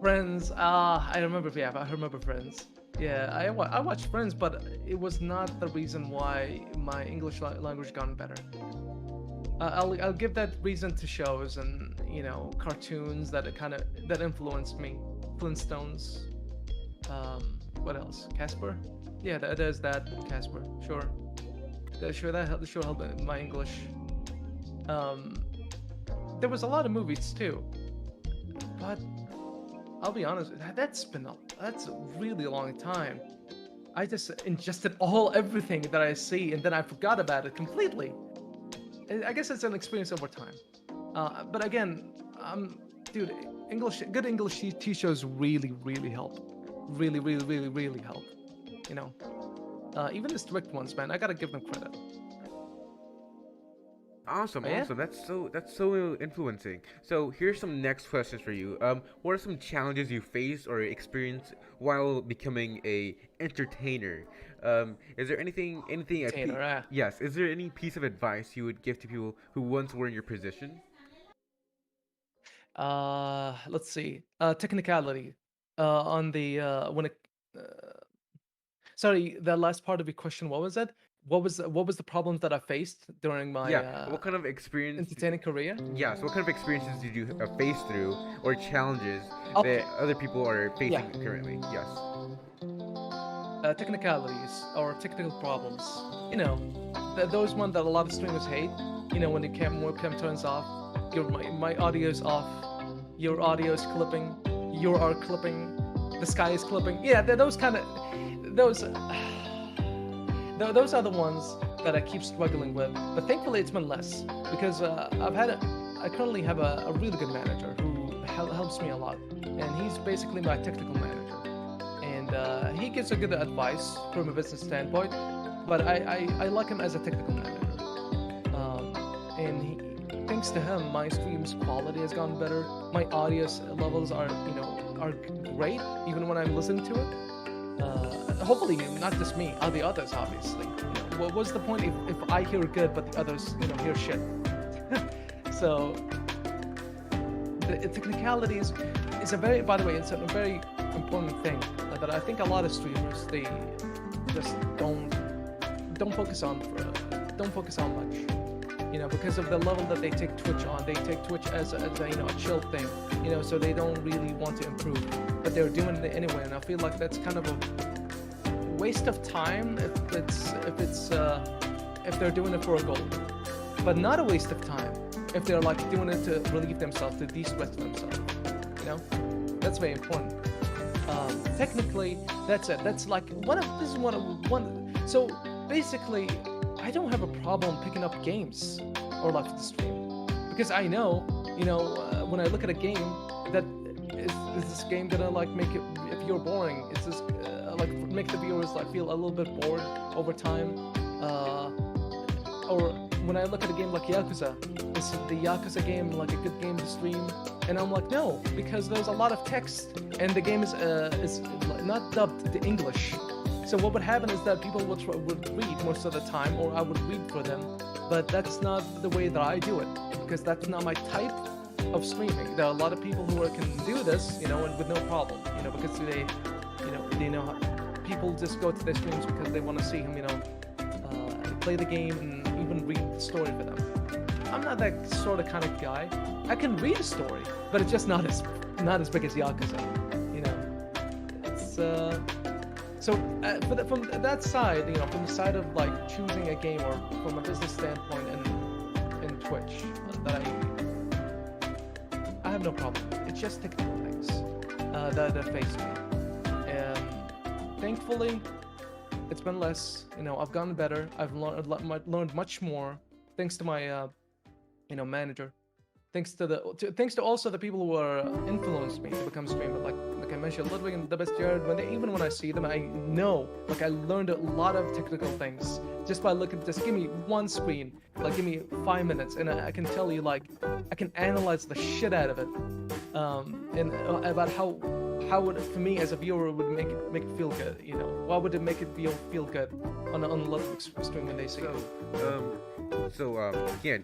Friends, I remember. Yeah, I remember Friends. Yeah, I watched Friends, but it was not the reason why my English language gotten better. I'll give that reason to shows and cartoons that influenced me. Flintstones. What else? Casper. Yeah, there's that. Casper. Sure. That helped my English. There was a lot of movies too, but I'll be honest, that's a really long time. I just ingested everything that I see, and then I forgot about it completely. I guess it's an experience over time. But again, dude, good English TV shows really, really help. Really, really, really, really help. Even the strict ones, man, I gotta give them credit. Awesome, Oh, yeah? awesome. That's so influencing. So here's some next questions for you. What are some challenges you faced or experienced while becoming a entertainer? Is there anything Entertainer, yes? Is there any piece of advice you would give to people who once were in your position? Let's see. Technicality. On the when it. Sorry, the last part of your question. What was it? What was the problems that I faced during my Yeah. What kind of experience? entertaining career? Yes. What kind of experiences did you face through, or challenges Okay. that other people are Yeah. facing currently? Yes. Technicalities or technical problems. Those one that a lot of streamers hate. When the webcam turns off, my audio's off, your audio's clipping, you are clipping, the sky is clipping. Yeah, those those are the ones that I keep struggling with. But thankfully, it's been less because I currently have a really good manager who helps me a lot, and he's basically my technical manager. And he gives a good advice from a business standpoint, but I like him as a technical manager. Thanks to him, my stream's quality has gotten better. My audio levels are great, even when I'm listening to it. Hopefully, not just me, the others, obviously. What's the point if I hear good, but the others, hear shit? So, the technicalities is by the way, it's a very important thing that I think a lot of streamers, they just don't focus on much. Because of the level that they take Twitch on. They take Twitch as a chill thing, so they don't really want to improve, but they're doing it anyway, and I feel like that's kind of a waste of time if they're doing it for a goal. but not a waste of time if they're like doing it to relieve themselves, to de-stress themselves. You know, that's very important. Technically, that's it. That's like this is one. So basically, I don't have a problem picking up games or like to stream because I know, when I look at a game, that is this game gonna like make it if you're boring? Is this like make the viewers like feel a little bit bored over time? Or when I look at a game like Yakuza, is the Yakuza game like a good game to stream? And I'm like, no, because there's a lot of text, and the game is not dubbed to English. So what would happen is that people would read most of the time, or I would read for them. But that's not the way that I do it, because that's not my type of streaming. There are a lot of people who can do this, and with no problem, because they know how, people just go to their streams because they want to see him, play the game and even read the story for them. I'm not that sort of kind of guy. I can read a story, but it's just not as big as Yakuza, It's so from that side, from the side of like choosing a game or from a business standpoint in Twitch, that I have no problem. It's just technical things that face me, and thankfully, it's been less. I've gotten better. I've learned much more thanks to my manager. Thanks to also the people who are influenced me to become a streamer. Like I mentioned, Ludwig and the best Jared. Even when I see them, I know like I learned a lot of technical things just by looking. Just give me one screen, like give me 5 minutes, and I can tell you like I can analyze the shit out of it, and about how would for me as a viewer would make it feel good. Why would it make it feel good on Ludwig's stream when they see it? So again,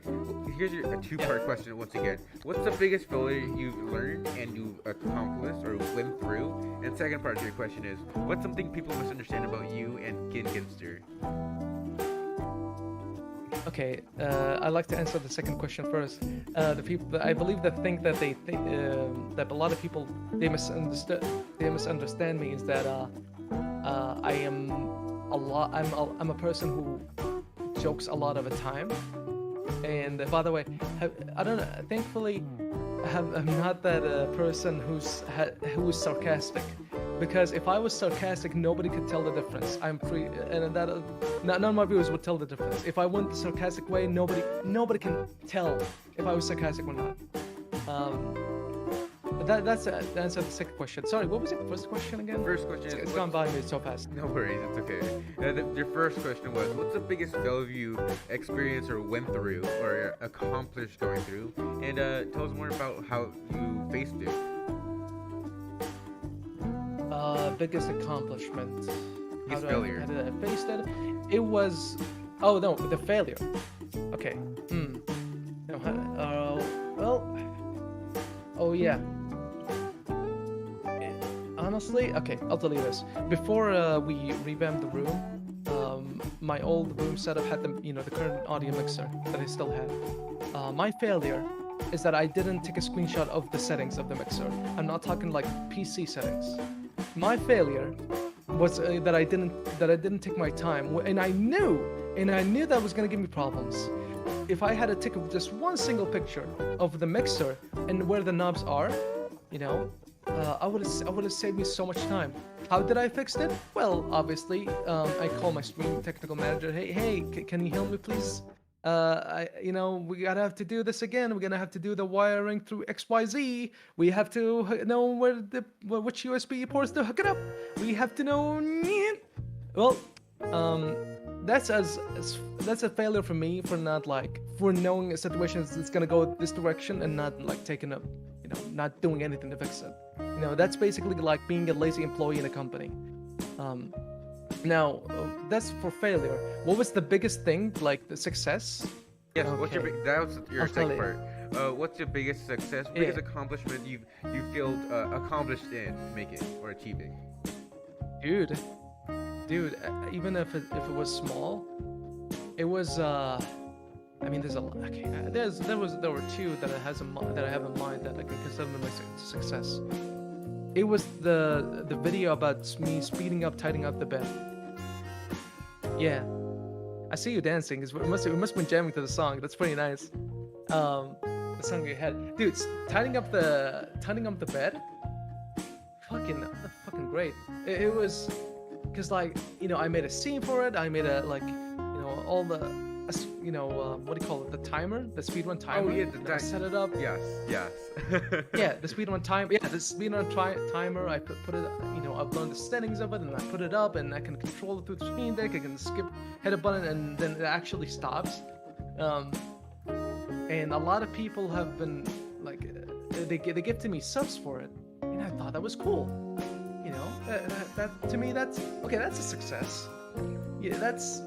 here's a two-part question once again. What's the biggest failure you've learned and you've accomplished or went through? And second part of your question is, what's something people misunderstand about you and Ginster? Okay, I'd like to answer the second question first. The people, I believe, that think that they think that a lot of people they misunderstand me is that I am I'm a person who jokes a lot of the time. And by the way, I don't know. Thankfully, I'm not that person who's sarcastic. Because if I was sarcastic, nobody could tell the difference. I'm free, and that none of my viewers would tell the difference. If I went the sarcastic way, nobody can tell if I was sarcastic or not. That's the answer to the second question. Sorry, what was the first question again? First question it's gone by me so fast. No worries, it's okay. Your first question was, what's the biggest failure you experienced or went through or accomplished going through? And tell us more about how you faced it. Biggest accomplishment. How did I face it? It was, oh no, the failure. Okay. No, well. Oh yeah. Honestly, okay, I'll tell you this. Before we revamped the room, my old room setup had the current audio mixer that I still have. My failure is that I didn't take a screenshot of the settings of the mixer. I'm not talking like PC settings. My failure was that I didn't take my time, and I knew that was gonna give me problems. If I had to take just one single picture of the mixer and where the knobs are, I would have saved me so much time. How did I fix it? Well, obviously, I call my stream technical manager. Hey, can you help me, please? We gotta have to do this again. We're gonna have to do the wiring through XYZ. We have to know which USB ports to hook it up. We have to know. Well, that's a failure for me for knowing a situation is gonna go this direction and not like taking up, not doing anything to fix it. That's basically like being a lazy employee in a company. Now, that's for failure. What was the biggest thing, like the success? Yes, okay. That was your second part. What's your biggest success, biggest accomplishment you feel accomplished in making or achieving? Dude, even if it was small, it was. There's a lot. Okay, there were two that I have in mind that I can consider them a success. It was the video about me speeding up, tidying up the bed. Yeah, I see you dancing. We must been jamming to the song. That's pretty nice. The song you had, dude. Turning up the bed. Fucking great. It was, cause like I made a scene for it. I made a all the what do you call it? The timer, the speedrun timer. Oh yeah, I set it up. Yes, yes. Yeah, the speedrun time. Yeah, the speedrun timer. I put it. I've learned the settings of it, and I put it up, and I can control it through the screen deck. I can hit a button, and then it actually stops. And a lot of people have been like, they gifted me subs for it, and I thought that was cool. That to me, that's okay. That's a success. Yeah, that's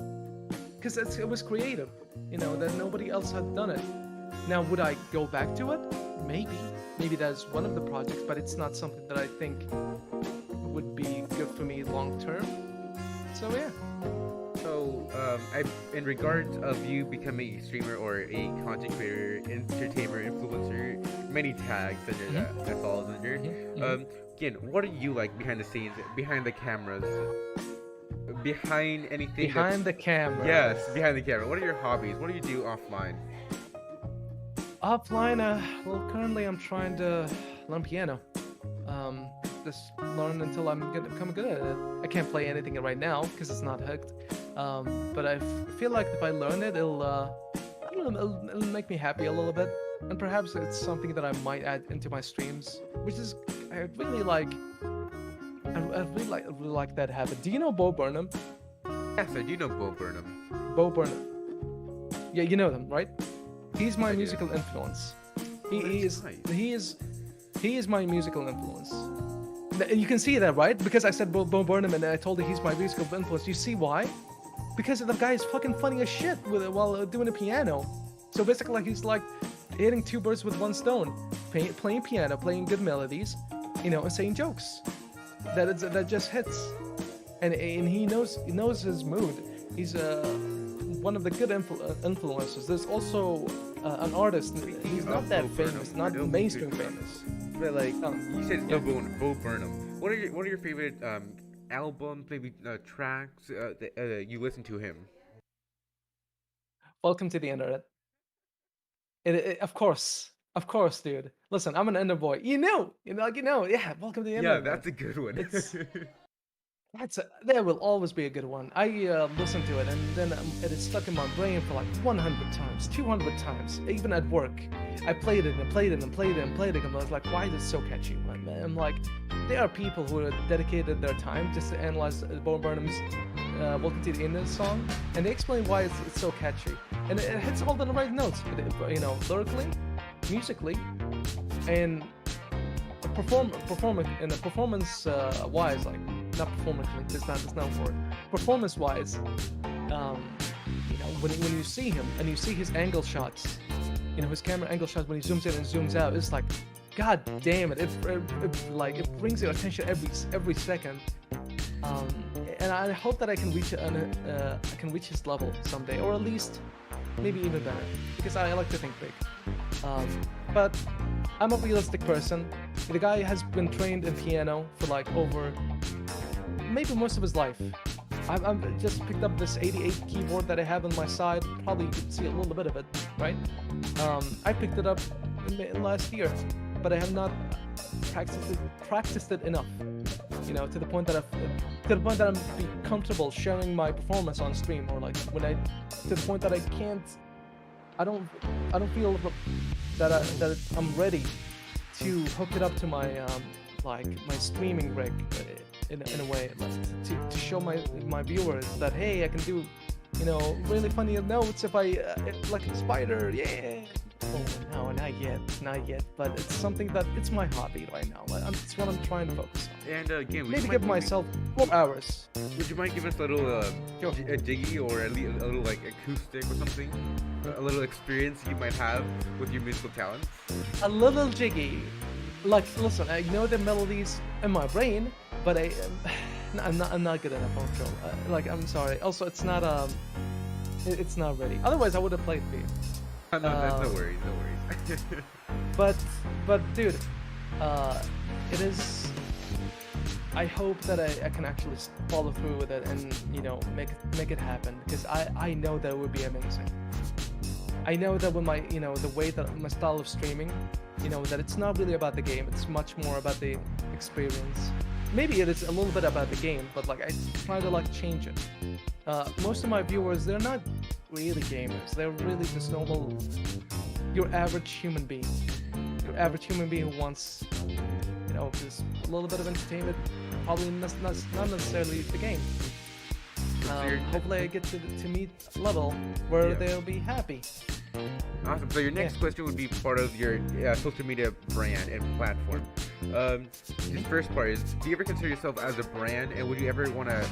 because it was creative. That nobody else had done it. Now, would I go back to it? Maybe that's one of the projects, but it's not something that I think would be good for me long term. So yeah. So, in regards of you becoming a streamer or a content creator, entertainer, influencer, many tags that falls under. Again, what are you like behind the scenes, behind the cameras, behind anything? Behind the camera. Yes, behind the camera. What are your hobbies? What do you do offline? Offline, well, currently I'm trying to learn piano. Just learn until I'm become good at it. I can't play anything right now because it's not hooked. But I feel like if I learn it, I don't know, it'll make me happy a little bit. And perhaps it's something that I might add into my streams, which is I really like that habit. Do you know Bo Burnham? Yes, I do know Bo Burnham. Bo Burnham. Yeah, you know them, right? He's my musical influence. He is my musical influence. You can see that, right? Because I said Bo Burnham and I told you he's my musical influence. You see why? Because the guy is fucking funny as shit while doing the piano. So basically, like, he's like hitting two birds with one stone, playing piano, playing good melodies, and saying jokes. That just hits, and he knows his mood. He's one of the good influencers. There's also an artist. He's not that famous, not mainstream famous. But like you said, Bo Burnham. What are your favorite albums, maybe tracks that you listen to him? Welcome to the internet. Of course, dude. Listen, I'm an Ender boy. Yeah. Welcome to the internet. Yeah, that's a good one. There will always be a good one. I listen to it, and then it is stuck in my brain for like 100 times, 200 times, even at work. I played it and played it and played it and played it, and I was like, why is it so catchy? I'm like, there are people who have dedicated their time just to analyze Bo Burnham's Welcome to the Internet song, and they explain why it's so catchy. And it hits all the right notes, lyrically, musically, and performance wise, like, not performancely, it's not a word. Performance wise, when you see him and you see his angle shots, his camera angle shots when he zooms in and zooms out, it's like, god damn it, it brings your attention every second. And I hope that I can reach his level someday, or at least maybe even better, because I like to think big. But I'm a realistic person. The guy has been trained in piano for like over maybe most of his life. I've just picked up this 88 keyboard that I have on my side. Probably you could see a little bit of it, right? I picked it up in last year, but I have not practiced it enough. To the point that I'm comfortable sharing my performance on stream, or like to the point that I don't feel that I'm ready to hook it up to my my streaming rig in a way, like, to show my viewers that, hey, I can do really funny notes if I like a spider, yeah. Oh no, not yet. But it's something that it's my hobby right now. It's what I'm trying to focus on. And again, maybe give myself 4 hours. Would you mind giving us a little a jiggy or a little like acoustic or something? A little experience you might have with your musical talents? A little jiggy. Like, listen, I know the melodies in my brain, but I'm not good enough on film. I'm sorry. Also, it's not ready. Otherwise, I would have played for you. No, no worries. but dude, it is. I hope that I can actually follow through with it and make it happen, because I know that it would be amazing. I know that with my the way that my style of streaming, that it's not really about the game. It's much more about the experience. Maybe it is a little bit about the game, but like I try to like change it. Most of my viewers, they're not really gamers. They're really just normal, your average human being. Your average human being who wants, just a little bit of entertainment. Probably not necessarily the game. Hopefully I get to meet a level where they'll be happy. Awesome. So your next question would be part of your social media brand and platform. The first part is, do you ever consider yourself as a brand, and would you ever want to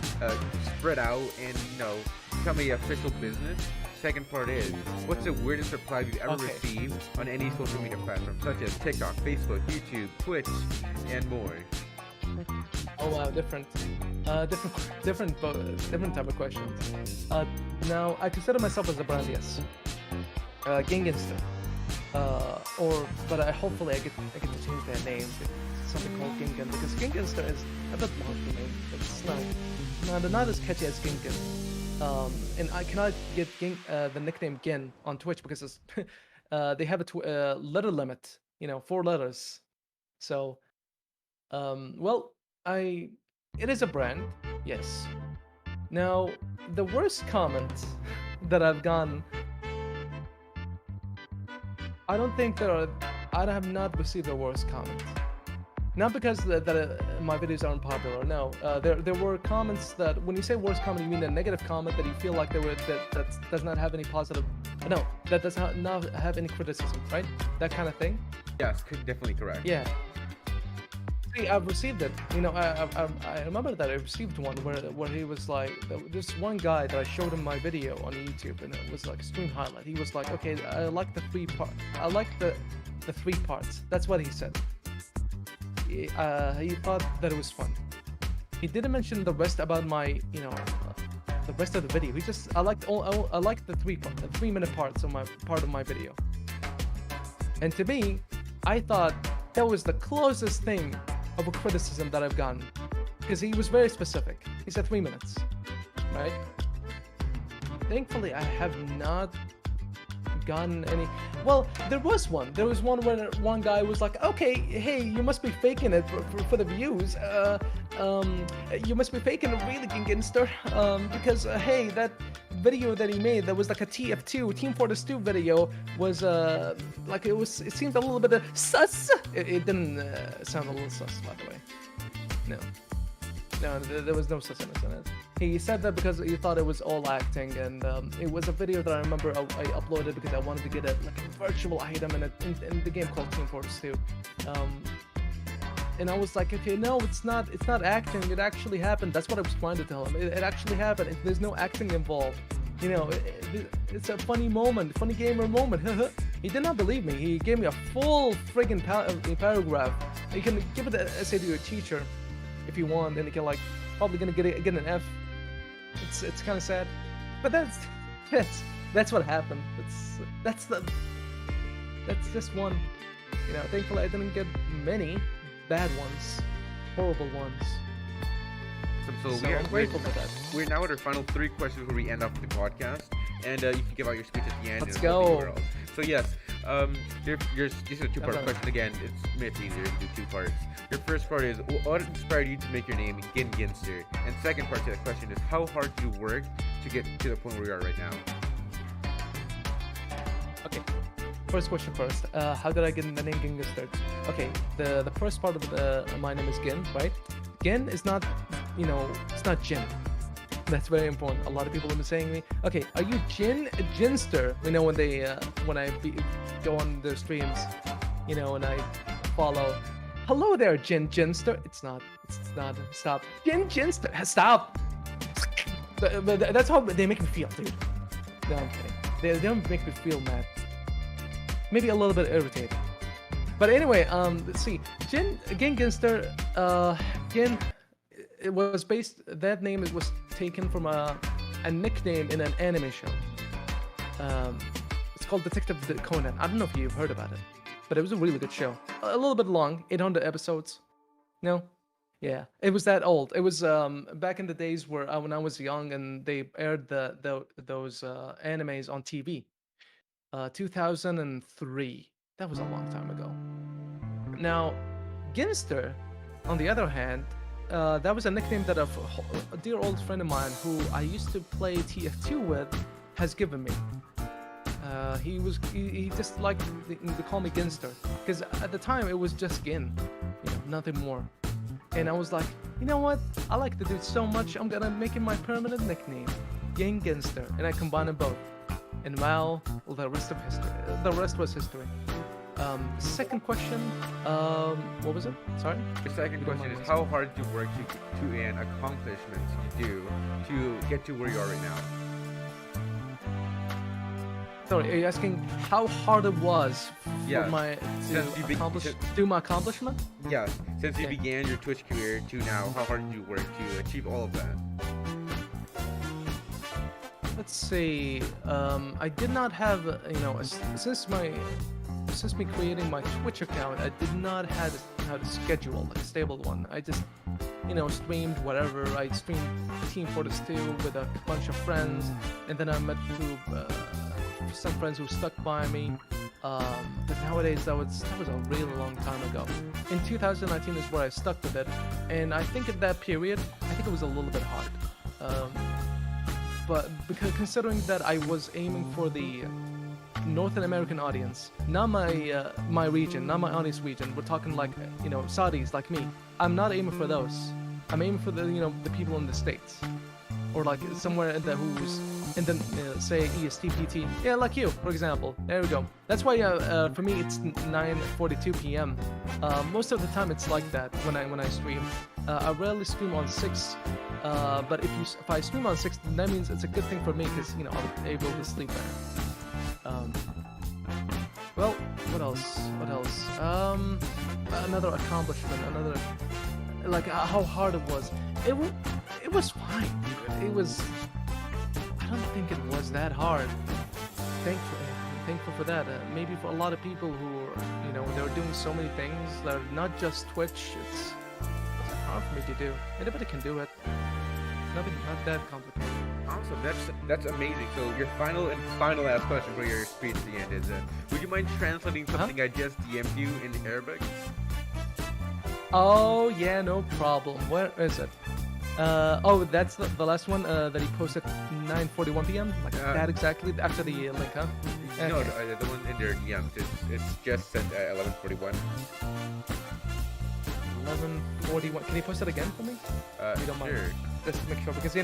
spread out and become a official business? Second part is, what's the weirdest reply you've ever received on any social media platform, such as TikTok, Facebook, YouTube, Twitch, and more? Oh wow, different type of questions. Now I consider myself as a brand, yes. Ginginster. But hopefully I get to change that name to something called Gingin, because Ginginster is a bit long for me. It's not as catchy as Gingin. And I cannot get the nickname Gin on Twitch because it's they have a letter limit, 4 letters. So, it is a brand, yes. Now, the worst comment that I've gotten, I have not received a worst comment. Not because my videos aren't popular. No, there were comments that, when you say worst comment, you mean a negative comment that you feel like that does not have any positive. No, that does not have any criticism, right? That kind of thing. Yes, definitely correct. Yeah. See, I've received it. I remember that I received one where he was like, this one guy that I showed him my video on YouTube, and it was like a stream highlight. He was like, okay, I like the 3 parts. I like the 3 parts. That's what he said. He thought that it was fun. He didn't mention the rest about my, the rest of the video. He just, I liked the 3-minute parts of my video. And to me, I thought that was the closest thing of a criticism that I've gotten, because he was very specific. He said 3 minutes, right? Thankfully, I have not gotten any. Well, there was one where one guy was like, okay, hey, you must be faking it for the views. You must be faking it really, Ginginster, because hey, that video that he made that was like a TF2 Team Fortress 2 video was like it seemed a little bit sus. It didn't sound a little sus, by the way. No, there was no susness in it. He said that because he thought it was all acting, and it was a video that I remember I uploaded because I wanted to get a virtual item in the game called Team Fortress 2. And I was like, okay, no, it's not acting. It actually happened. That's what I was trying to tell him. It actually happened. There's no acting involved. It's a funny moment, funny gamer moment. He did not believe me. He gave me a full friggin' paragraph. You can give it an essay to your teacher if you want, and you can probably gonna get an F. It's kind of sad, but that's what happened. That's just one. Thankfully I didn't get many bad ones, horrible ones. So I'm grateful for that. We're now at our final 3 questions where we end off the podcast, and you can give out your speech at the end. Let's go. So yes, this is a 2-part question again. It's much easier to do 2 parts. Your first part is, what inspired you to make your name Ginginster? And second part to that question is, how hard did you work to get to the point where you are right now? Okay. First question first. How did I get the name Ginginster? Okay, the first part of my name is Gin, right? Gin is not, it's not Jin. That's very important. A lot of people have been saying to me, okay, are you Ginster? When I go on their streams, and I follow. Hello there, Ginster. It's not. Stop. Ginster. Stop. That's how they make me feel, dude. No, I'm kidding. They don't make me feel mad. Maybe a little bit irritated. But anyway, let's see. Ginginster. Gin. It was that name was taken from a nickname in an anime show. It's called Detective Conan. I don't know if you've heard about it, but it was a really good show. A little bit long, 800 episodes. No, Yeah, it was that old. It was back in the days where when I was young and they aired those animes on TV. 2003. That was a long time ago. Now, Ginster, on the other hand, that was a nickname that a dear old friend of mine who I used to play TF2 with has given me. He just liked to call me Ginster because at the time it was just Gin, nothing more. And I was like, you know what? I like the dude so much, I'm gonna make him my permanent nickname, Gin Ginster, and I combine them both. And now the rest of history. The rest was history. Second question. What was it? Sorry. The second question is how hard do you work to an accomplishment you do to get to where you are right now? Sorry, are you asking how hard it was for Yeah. my do my accomplishment? Yeah, since you Okay. began your Twitch career to now, how hard did you work to achieve all of that? Let's see. I did not have since me creating my Twitch account, I did not have a schedule, like a stable one. I just streamed whatever. I streamed Team Fortress 2 with a bunch of friends, and then I met some friends who stuck by me. But nowadays, that was a really long time ago. In 2019 is where I stuck with it, and I think at that period, I think it was a little bit hard. But because considering that I was aiming for the Northern American audience, not my region, not my audience region. We're talking like Saudis like me. I'm not aiming for those. I'm aiming for the people in the States, or like somewhere who's in the say ESTPT. Yeah, like you, for example. There we go. That's why for me it's 9:42 p.m. Most of the time it's like that when I stream. I rarely stream on 6. But if I stream on 6, that means it's a good thing for me because I'm able to sleep better. Well, what else? Another accomplishment. Another like how hard it was. It was fine, dude. It was. I don't think it was that hard. Thankful for that. Maybe for a lot of people who are, they're doing so many things that are not just Twitch. It's hard for me to do. Anybody can do it. Not that complicated. Awesome, that's amazing. So your final last question for your speech at the end is, would you mind translating something I just DM'd you in Arabic? Oh yeah, no problem. Where is it? That's the last one that he posted 9:41 p.m. Like that exactly after the link, huh? Okay. No, the one in your DMs. It's just sent at 11:41. 11:41. Can you post it again for me? You don't mind? Sure. Just to make sure, because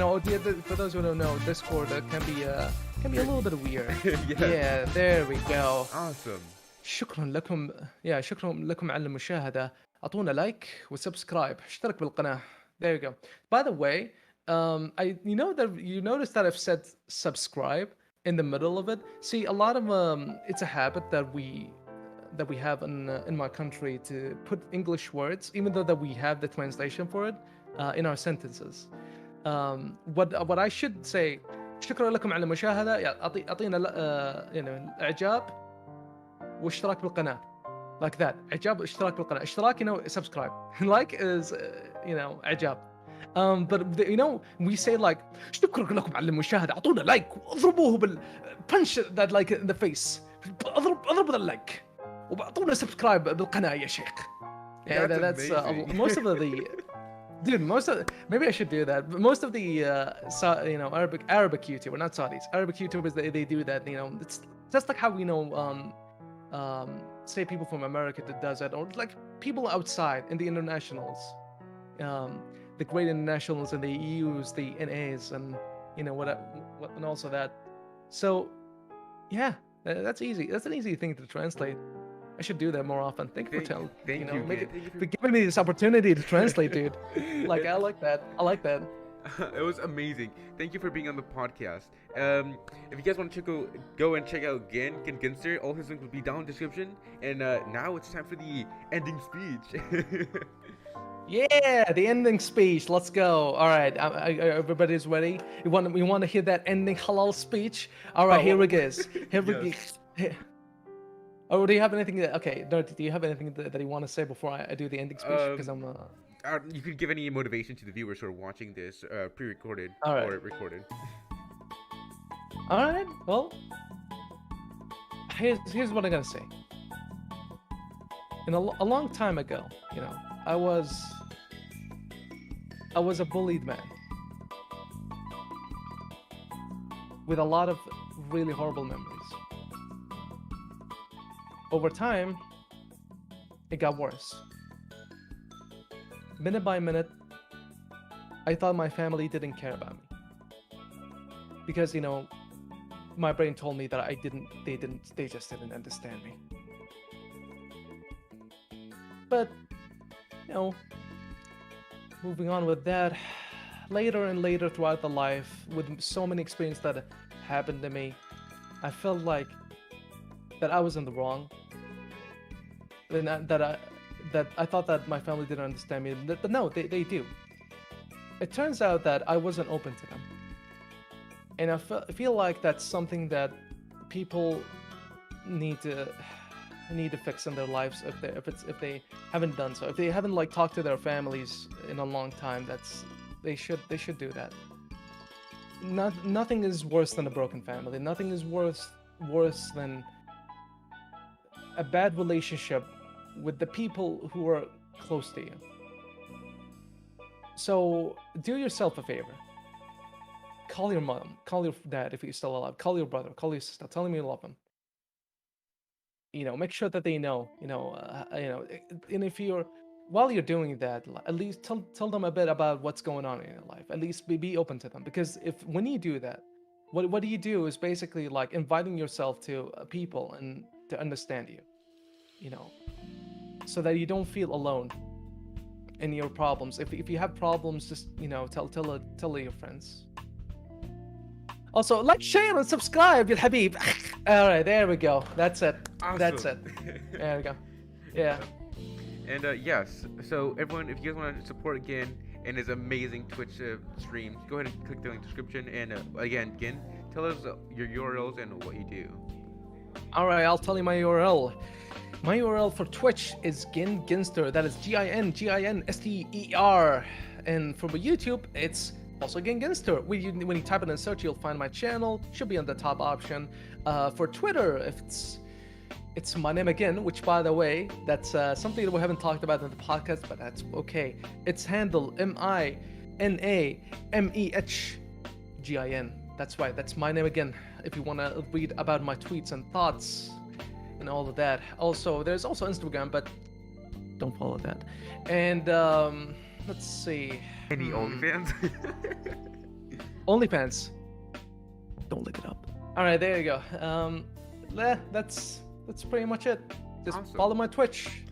for those who don't know, Discord can be a little bit weird. Yeah, there we go. Awesome. شكرا لكم على المشاهدة. أعطونا لايك وسبسكرايب. اشترك بالقناة. There you go. By the way, you notice that I've said subscribe in the middle of it. See, a lot of it's a habit that we have in my country to put English words, even though that we have the translation for it in our sentences. What I should say, شكرا لكم على المشاهدة. أعطينا إعجاب واشتراك بالقناة. Like that. إعجاب واشتراك بالقناة. اشتراك, subscribe. Like is, إعجاب. But we say like شكرا لكم على المشاهدة. أعطونا لايك. اضربوه punch that like in the face. اضرب اللايك. وأعطونا subscribe بالقناة يا شيخ. Yeah, that's most of the dude. Maybe I should do that. But most of the Arabic YouTubers, not Saudis, Arabic YouTubers, they do that. It's just like how say people from America that does that, or like people outside in the internationals, the great internationals, and they use the NAs and and also that. So yeah, that's easy. That's an easy thing to translate. I should do that more often. Thank you for giving me this opportunity to translate, dude. Like I like that. It was amazing. Thank you for being on the podcast. If you guys want to go and check out Ginster, all his links will be down in the description. And now it's time for the ending speech. Yeah, the ending speech. Let's go. All right, everybody's ready. We want to hear that ending halal speech. All right, here it is. Here we go. Oh, do you have anything? Okay, Dirty, do you have anything that you want to say before I do the ending speech? Because I'm. you could give any motivation to the viewers who are watching this pre-recorded All right. or recorded. All right. Well, here's what I gotta say. A long time ago, I was a bullied man with a lot of really horrible memories. Over time, it got worse. Minute by minute, I thought my family didn't care about me. Because, my brain told me that they just didn't understand me. But, moving on with that, later and later throughout the life, with so many experiences that happened to me, I felt like that I was in the wrong. And that I thought that my family didn't understand me, but no, they do. It turns out that I wasn't open to them. And I feel like that's something that people need to fix in their lives if they haven't done so. If they haven't like talked to their families in a long time, they should do that. Nothing is worse than a broken family. Nothing is worse than a bad relationship with the people who are close to you. So do yourself a favor. Call your mom, call your dad if you're still alive, call your brother, call your sister, tell them you love them. Make sure that they know, and if while you're doing that, at least tell them a bit about what's going on in your life. At least be open to them, because when you do that, what you do is basically like inviting yourself to people and to understand you, so that you don't feel alone in your problems. If you have problems, just tell your friends. Also, like, share, and subscribe, ya habib. All right, there we go. That's it. Awesome. That's it. There we go. Yeah. And yes, so everyone, if you guys want to support again and his amazing Twitch stream, go ahead and click the link in the description. And again, tell us your URLs and what you do. All right, I'll tell you my URL. My URL for Twitch is Ginster. That is GINSTER. And for YouTube, it's also Ginster. When you type it in search, you'll find my channel. Should be on the top option. For Twitter, if it's my name again, which, by the way, that's something that we haven't talked about in the podcast, but that's okay. It's handle MINAMEHGIN. That's right. That's my name again. If you want to read about my tweets and thoughts and all of that. Also, there's also Instagram, but don't follow that. And let's see. Any OnlyFans? OnlyFans. Don't look it up. All right, there you go. That's pretty much it. Just Awesome. follow my Twitch.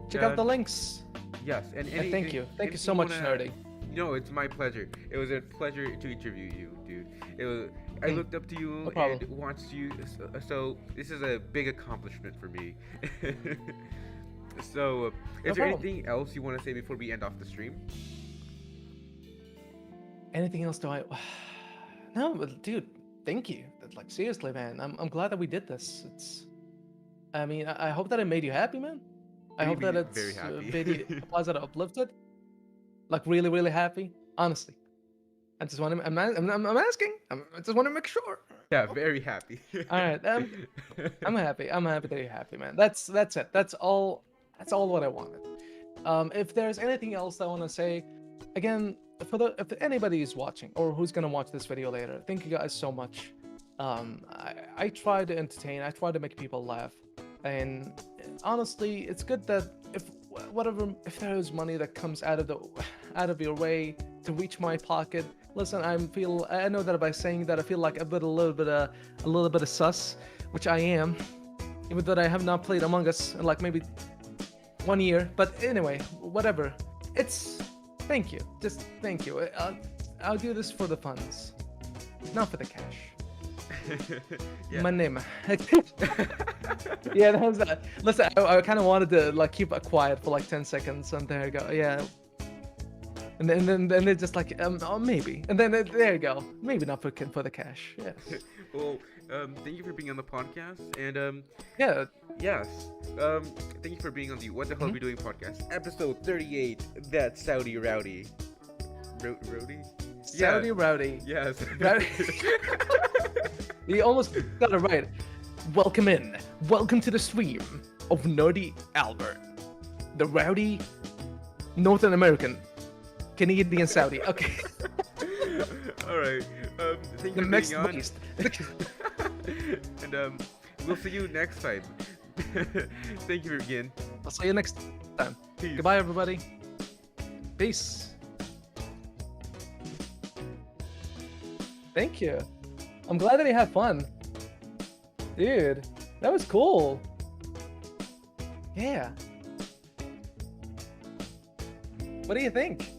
Check out the links. Yes, and thank you so much, Rowdy. No, it's my pleasure. It was a pleasure to interview you, dude. I looked up to you and watched you, so this is a big accomplishment for me. So, is there anything else you want to say before we end off the stream? Anything else do I? No, but dude, thank you. Like, seriously, man, I'm glad that we did this. I mean, I hope that it made you happy, man. I hope that it's very happy. Very positive, uplifted. Like, really, really happy. Honestly, I just want to. I'm asking. I just want to make sure. Yeah, very happy. All right, I'm happy. I'm happy that you're happy, man. That's it. That's all what I wanted. If there's anything else I want to say, again, if anybody is watching or who's gonna watch this video later, thank you guys so much. I try to entertain. I try to make people laugh, and honestly, it's good that if there is money that comes out of your way to reach my pocket. Listen, I know that by saying that I feel like a little bit of sus, which I am, even though I have not played Among Us in like maybe 1 year. But anyway, whatever. Thank you. Just thank you. I'll do this for the funds, not for the cash. Yeah. My name. Yeah, that was. Listen, I kind of wanted to like keep it quiet for like 10 seconds, and there you go. Yeah. And then it's just like maybe, and then there you go. Maybe not for the cash. Yes. Well, Thank you for being on the podcast, and Yeah. yes, thank you for being on the What the Hell Are We Doing podcast, episode 38. That's Saudi Rowdy. Rowdy? Saudi Rowdy. Yes. Rowdy. You almost got it right. Welcome in. Welcome to the stream of Nerdy Albert, the rowdy Northern American, Canadian Saudi. Okay. All right. Thank The you for next being on. beast. And we'll see you next time. Thank you again. I'll see you next time. Peace. Goodbye, everybody. Peace. Thank you. I'm glad that he had fun. Dude, that was cool. Yeah. What do you think?